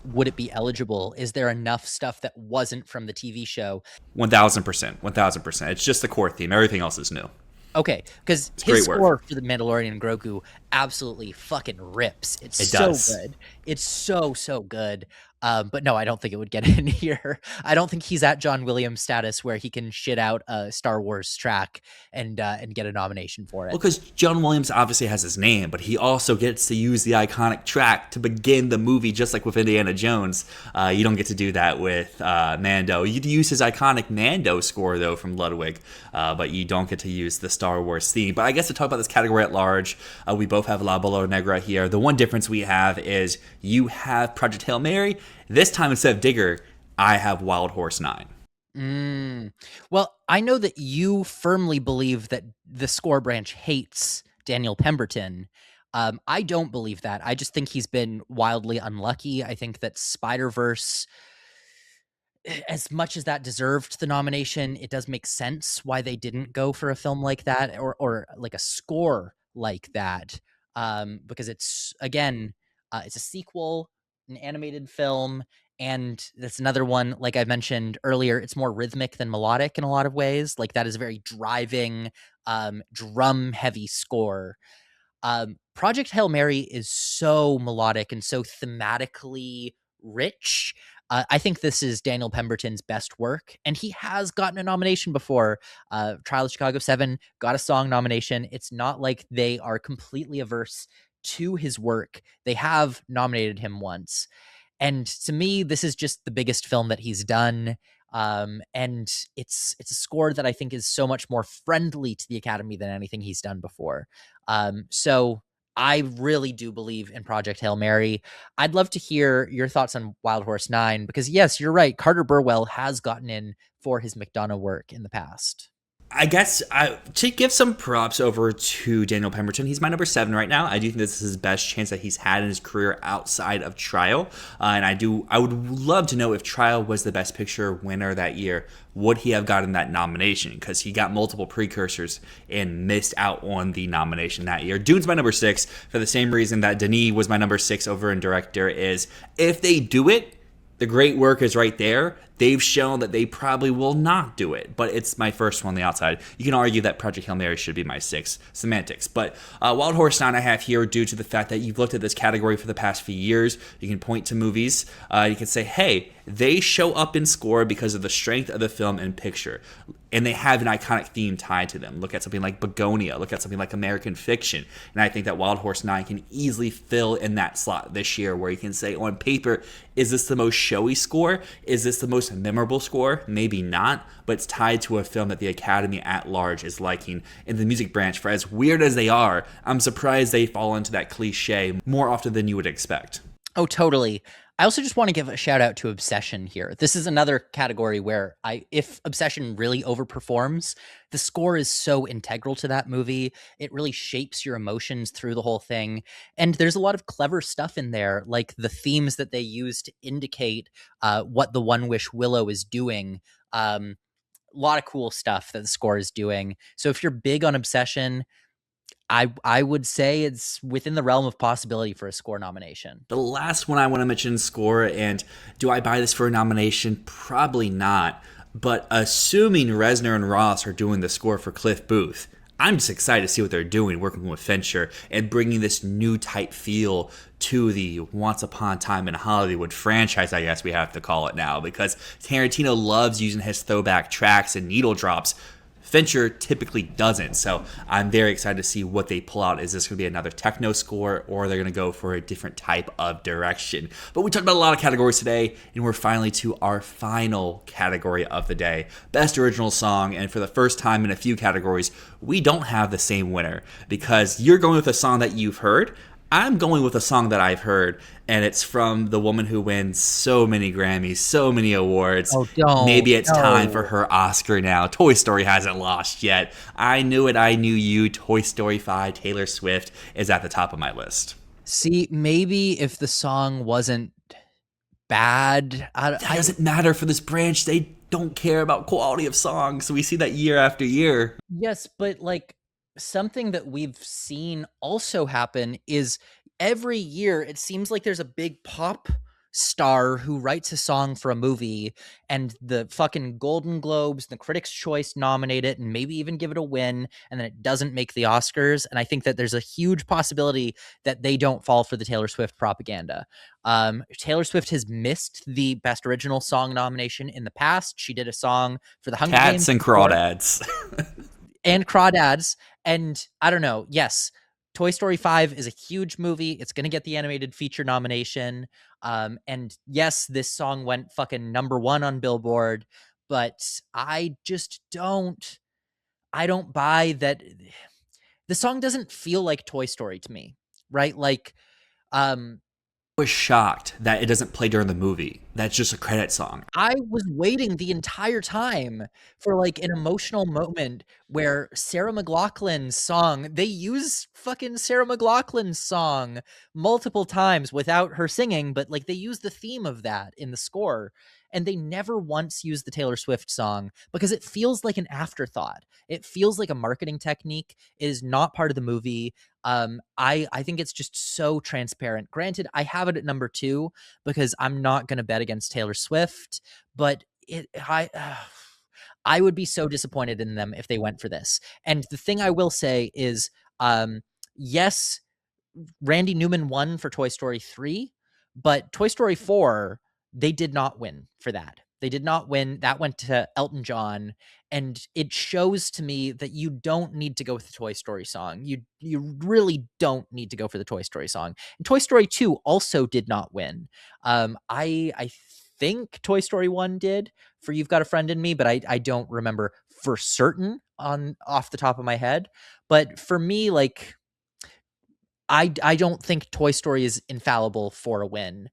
Would it be eligible? Is there enough stuff that wasn't from the TV show? 1,000%. 1,000%. It's just the core theme. Everything else is new. Okay, because his score for the Mandalorian and Grogu absolutely fucking rips. It so does. Good. It's so good. But no, I don't think it would get in here. I don't think he's at John Williams status where he can shit out a Star Wars track and get a nomination for it. Well, because John Williams obviously has his name, but he also gets to use the iconic track to begin the movie, just like with Indiana Jones. You don't get to do that with Mando. You get to use his iconic Mando score, though, from Ludwig, but you don't get to use the Star Wars theme. But I guess to talk about this category at large, we both have La Bola Negra here. The one difference we have is you have Project Hail Mary. This time, instead of Digger, I have Wild Horse 9. Well, I know that you firmly believe that the score branch hates Daniel Pemberton. I don't believe that. I just think he's been wildly unlucky. I think that Spider-Verse, as much as that deserved the nomination, it does make sense why they didn't go for a film like that or like a score like that. Because it's, again, it's a sequel, an animated film, and that's another one, like I mentioned earlier, it's more rhythmic than melodic in a lot of ways. Like that is a very driving, drum heavy score. Project Hail Mary is so melodic and so thematically rich. I think this is Daniel Pemberton's best work, and he has gotten a nomination before. Trial of Chicago 7 got a song nomination. It's not like they are completely averse to his work. They have nominated him once. And to me, this is just the biggest film that he's done. And it's a score that I think is so much more friendly to the Academy than anything he's done before. So I really do believe in Project Hail Mary. I'd love to hear your thoughts on Wild Horse 9, because yes, you're right. Carter Burwell has gotten in for his McDonough work in the past. I guess to give some props over to Daniel Pemberton, he's my number 7 right now. I do think this is his best chance that he's had in his career outside of Trial, and I would love to know if Trial was the Best Picture winner that year, would he have gotten that nomination? Because he got multiple precursors and missed out on the nomination that year. Dune's my number 6 for the same reason that Denis was my number 6 over in director. Is if they do it, the great work is right there. They've shown that they probably will not do it, but it's my first one on the outside. You can argue that Project Hail Mary should be my 6. Semantics. But Wild Horse 9 I have here due to the fact that you've looked at this category for the past few years. You can point to movies. You can say, hey, they show up in score because of the strength of the film and picture. And they have an iconic theme tied to them. Look at something like Begonia. Look at something like American Fiction. And I think that Wild Horse 9 can easily fill in that slot this year, where you can say on paper, is this the most showy score? Is this the most memorable score? Maybe not, but it's tied to a film that the Academy at large is liking. In the music branch, for as weird as they are, I'm surprised they fall into that cliche more often than you would expect. Oh, totally. I also just want to give a shout out to Obsession here. This is another category where if Obsession really overperforms, the score is so integral to that movie. It really shapes your emotions through the whole thing. And there's a lot of clever stuff in there, like the themes that they use to indicate what the One Wish Willow is doing. A lot of cool stuff that the score is doing. So if you're big on Obsession, I would say it's within the realm of possibility for a score nomination. The last one I want to mention, score, and do I buy this for a nomination? Probably not. But assuming Reznor and Ross are doing the score for Cliff Booth, I'm just excited to see what they're doing, working with Fincher and bringing this new type feel to the Once Upon a Time in Hollywood franchise, I guess we have to call it now, because Tarantino loves using his throwback tracks and needle drops. Fincher typically doesn't, so I'm very excited to see what they pull out. Is this going to be another techno score, or are they going to go for a different type of direction? But we talked about a lot of categories today, and we're finally to our final category of the day, Best Original Song. And for the first time in a few categories, we don't have the same winner, because you're going with a song that you've heard. I'm going with a song that I've heard, and it's from the woman who wins so many Grammys, so many awards. Oh, don't. Maybe it's time for No. her Oscar now. Toy Story hasn't lost yet. I Knew It, I Knew You, Toy Story 5, Taylor Swift is at the top of my list. See, maybe if the song wasn't bad, That doesn't matter for this branch. They don't care about quality of songs. We see that year after year. yes, but like something that we've seen also happen is every year it seems like there's a big pop star who writes a song for a movie, and the fucking Golden Globes, the Critics' Choice nominate it and maybe even give it a win, and then it doesn't make the Oscars. And I think that there's a huge possibility that they don't fall for the Taylor Swift propaganda. Taylor Swift has missed the Best Original Song nomination in the past. She did a song for the Hunger Games Cats and before, crawdads. and Crawdads. And I don't know. Yes, Toy Story 5 is a huge movie. It's going to get the animated feature nomination. And yes, this song went fucking number 1 on Billboard, but I don't buy that. The song doesn't feel like Toy Story to me, right? Like, um, Was shocked that it doesn't play during the movie. That's just a credit song. I was waiting the entire time for like an emotional moment where Sarah McLachlan's song, they use fucking Sarah McLachlan's song multiple times without her singing, but like they use the theme of that in the score. And they never once use the Taylor Swift song because it feels like an afterthought. It feels like a marketing technique. It is not part of the movie. I think it's just so transparent. Granted, I have it at number 2 because I'm not going to bet against Taylor Swift, but I would be so disappointed in them if they went for this. And the thing I will say is, yes, Randy Newman won for Toy Story 3, but Toy Story 4, they did not win for that. They did not win. That went to Elton John, and it shows to me that you don't need to go with the Toy Story song. You really don't need to go for the Toy Story song. And Toy Story 2 also did not win. I think Toy Story 1 did for You've Got a Friend in Me, but I don't remember for certain on off the top of my head. But for me, like I don't think Toy Story is infallible for a win,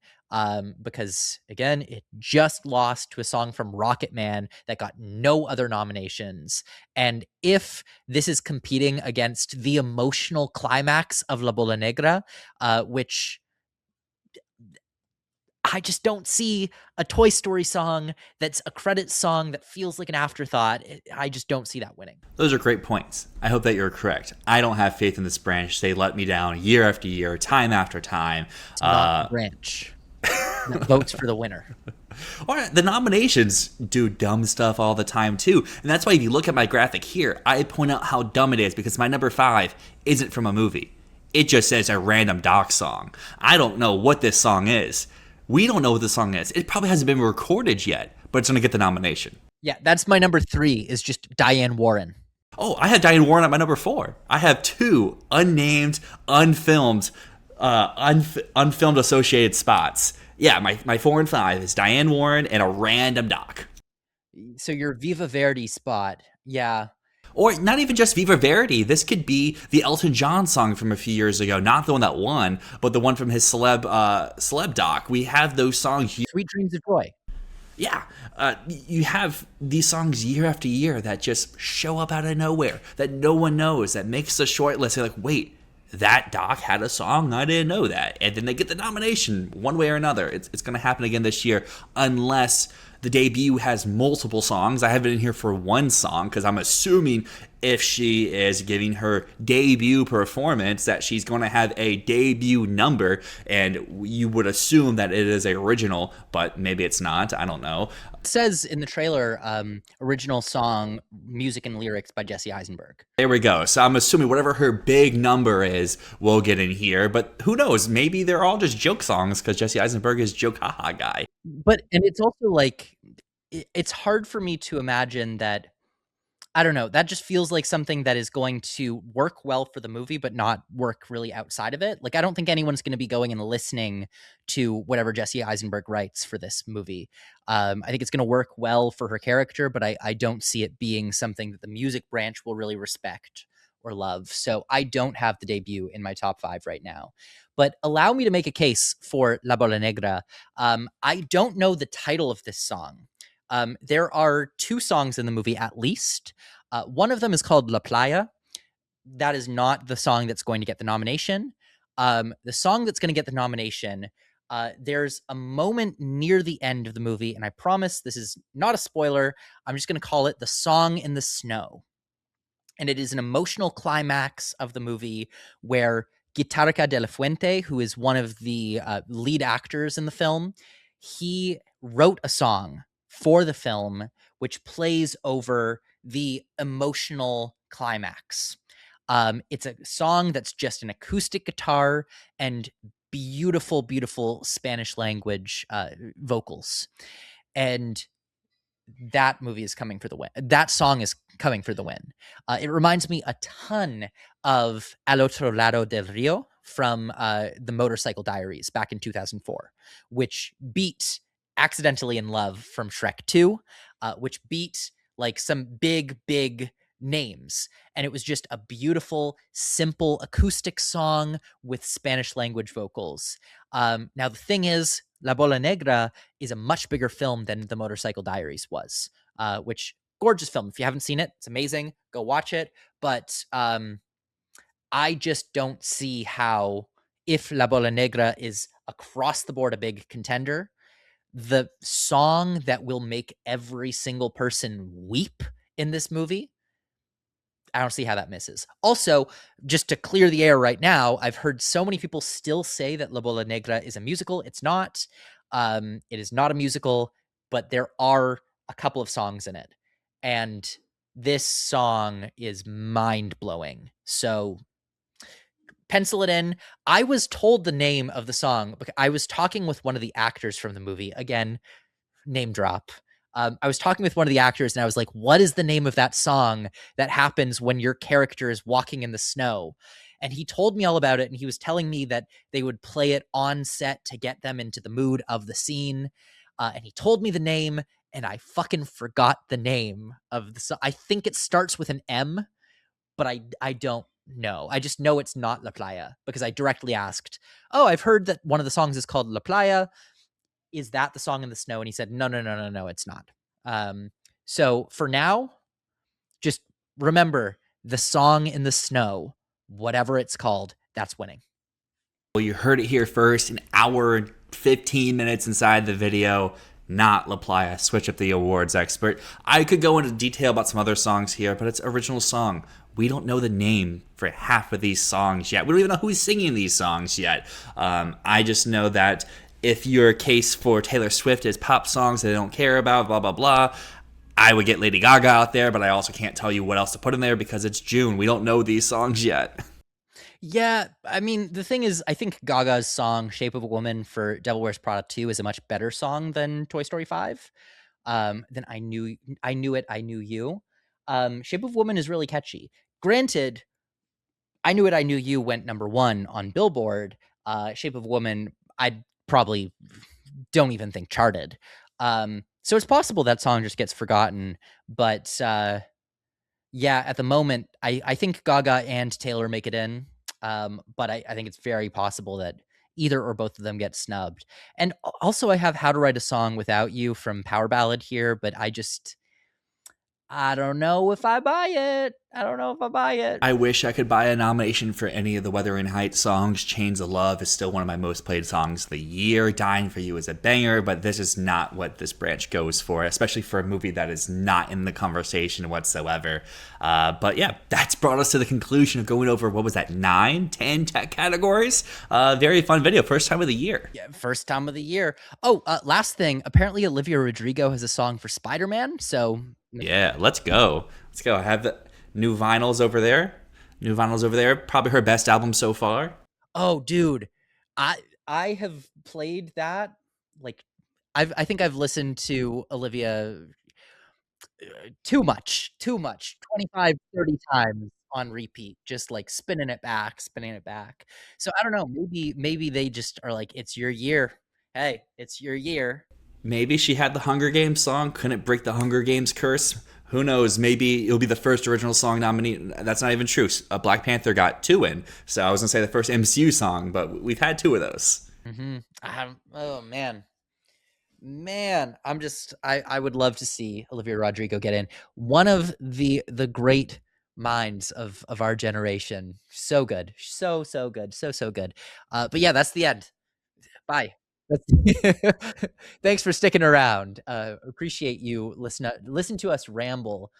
because again, it just lost to a song from Rocket Man that got no other nominations. And if this is competing against the emotional climax of La Bola Negra, which I just don't see a Toy Story song that's a credit song that feels like an afterthought. I just don't see that winning. Those are great points. I hope that you're correct. I don't have faith in this branch. They let me down year after year, time after time. It's not the branch that votes for the winner. Or the nominations do dumb stuff all the time too. And that's why if you look at my graphic here, I point out how dumb it is because my number 5 isn't from a movie. It just says a random doc song. I don't know what this song is. We don't know what the song is. It probably hasn't been recorded yet, but it's going to get the nomination. Yeah, that's my number 3 is just Diane Warren. Oh, I had Diane Warren at my number 4. I have 2 unnamed, unfilmed, unfilmed associated spots. Yeah, my 4 and 5 is Diane Warren and a random doc. So your Viva Verdi spot, yeah. Or not even just Viva Verdi. This could be the Elton John song from a few years ago. Not the one that won, but the one from his celeb doc. We have those songs. Sweet Dreams of Joy. Yeah, you have these songs year after year that just show up out of nowhere, that no one knows, that makes the short list. They're like, wait, that doc had a song? I didn't know that. And then they get the nomination one way or another. It's going to happen again this year unless the debut has multiple songs. I have it in here for one song because I'm assuming if she is giving her debut performance that she's going to have a debut number, and you would assume that it is a original, but maybe it's not. I don't know. It says in the trailer, original song, music and lyrics by Jesse Eisenberg. There we go. So I'm assuming whatever her big number is will get in here, but who knows? Maybe they're all just joke songs because Jesse Eisenberg is joke haha guy. But, and it's also like, it's hard for me to imagine that, I don't know, that just feels like something that is going to work well for the movie, but not work really outside of it. Like, I don't think anyone's going to be going and listening to whatever Jesse Eisenberg writes for this movie. I think it's going to work well for her character, but I don't see it being something that the music branch will really respect or love. So I don't have the debut in my top 5 right now. But allow me to make a case for La Bola Negra. I don't know the title of this song. There are 2 songs in the movie at least. One of them is called La Playa. That is not the song that's going to get the nomination. The song that's going to get the nomination, there's a moment near the end of the movie, and I promise this is not a spoiler. I'm just going to call it The Song in the Snow. And it is an emotional climax of the movie where Guitarca de la Fuente, who is one of the lead actors in the film, he wrote a song for the film which plays over the emotional climax. It's a song that's just an acoustic guitar and beautiful, beautiful Spanish language vocals. And that movie is coming for the win. That song is coming for the win. It reminds me a ton of Al Otro Lado del Rio from the Motorcycle Diaries back in 2004, which beat Accidentally in Love from Shrek 2, which beat like some big, big names. And it was just a beautiful, simple acoustic song with Spanish language vocals. Now, the thing is, La Bola Negra is a much bigger film than The Motorcycle Diaries was, which gorgeous film. If you haven't seen it, it's amazing. Go watch it. But I just don't see how, if La Bola Negra is across the board a big contender, the song that will make every single person weep in this movie, I don't see how that misses. Also, just to clear the air right now, I've heard so many people still say that La Bola Negra is a musical. It's not. It is not a musical, but there are a couple of songs in it. And this song is mind-blowing. So pencil it in. I was told the name of the song. I was talking with one of the actors from the movie. Again, name drop. I was talking with one of the actors and I was like, what is the name of that song that happens when your character is walking in the snow? And he told me all about it. And he was telling me that they would play it on set to get them into the mood of the scene. And he told me the name and I fucking forgot the name of the song. I think it starts with an M, but I don't know. I just know it's not La Playa because I directly asked, oh, I've heard that one of the songs is called La Playa. Is that the song in the snow? And he said, no, no, no, no, no, it's not. So for now, just remember the song in the snow, whatever it's called, that's winning. Well, you heard it here first. An hour and 15 minutes inside the video. Not La Playa. Switch up the awards expert. I could go into detail about some other songs here, but it's original song. We don't know the name for half of these songs yet. We don't even know who's singing these songs yet. I just know that if your case for Taylor Swift is pop songs that I don't care about, blah, blah, blah, I would get Lady Gaga out there, but I also can't tell you what else to put in there because it's June. We don't know these songs yet. Yeah, I mean, the thing is, I think Gaga's song "Shape of a Woman" for Devil Wears Prada 2 is a much better song than Toy Story 5. Then I knew it, I knew you. Shape of a Woman is really catchy. Granted, I Knew It, I Knew You went number 1 on Billboard. Shape of a Woman, I probably don't even think charted. So it's possible that song just gets forgotten, but yeah, at the moment, I think Gaga and Taylor make it in. But I think it's very possible that either or both of them get snubbed. And also, I have How to Write a Song Without You from Power Ballad here, but I don't know if I buy it. I don't know if I buy it. I wish I could buy a nomination for any of the Wuthering Heights songs. Chains of Love is still one of my most played songs of the year. Dying for You is a banger, but this is not what this branch goes for, especially for a movie that is not in the conversation whatsoever. But yeah, that's brought us to the conclusion of going over, what was that, 9, 10 tech categories? Very fun video. First time of the year. Yeah, first time of the year. Oh, last thing. Apparently, Olivia Rodrigo has a song for Spider-Man, so... Yeah, let's go. Let's go. I have the new vinyls over there. New vinyls over there. Probably her best album so far. Oh, dude, I have played that like I think I've listened to Olivia too much, 25, 30 times on repeat, just like spinning it back, spinning it back. So I don't know, maybe they just are like, it's your year. Hey, it's your year. Maybe she had the Hunger Games song, couldn't break the Hunger Games curse. Who knows? Maybe it'll be the first original song nominee. That's not even true. Black Panther got 2 in. So I was going to say the first MCU song, but we've had 2 of those. Oh, man. I would love to see Olivia Rodrigo get in. One of the great minds of our generation. So good. So good. So good. But yeah, that's the end. Bye. Thanks for sticking around. Appreciate you listen to us ramble.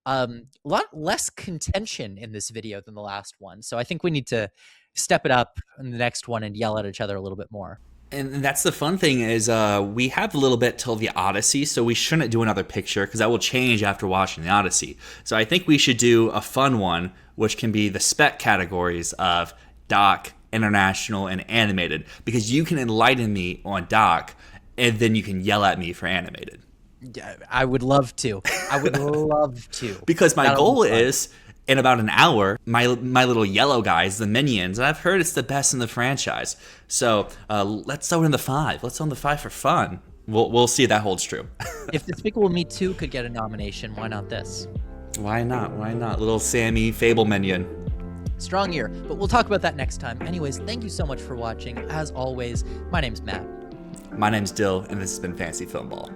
A lot less contention in this video than the last one, so I think we need to step it up in the next one and yell at each other a little bit more. And that's the fun thing is we have a little bit till the Odyssey, so we shouldn't do another picture because that will change after watching the Odyssey. So I think we should do a fun one, which can be the spec categories of doc, international, and animated, because you can enlighten me on doc and then you can yell at me for animated. Yeah, I would love to. I would love to. Because my goal is, in about an hour, my little yellow guys, the Minions, and I've heard it's the best in the franchise. So let's throw in the 5. Let's throw in the 5 for fun. We'll see if that holds true. If Despicable Me 2 could get a nomination, why not this? Why not? Why not? Little Sammy Fable Minion. Strong year, but we'll talk about that next time. Anyways, thank you so much for watching. As always, my name's Matt. My name's Dyl, and this has been Fantasy Filmball.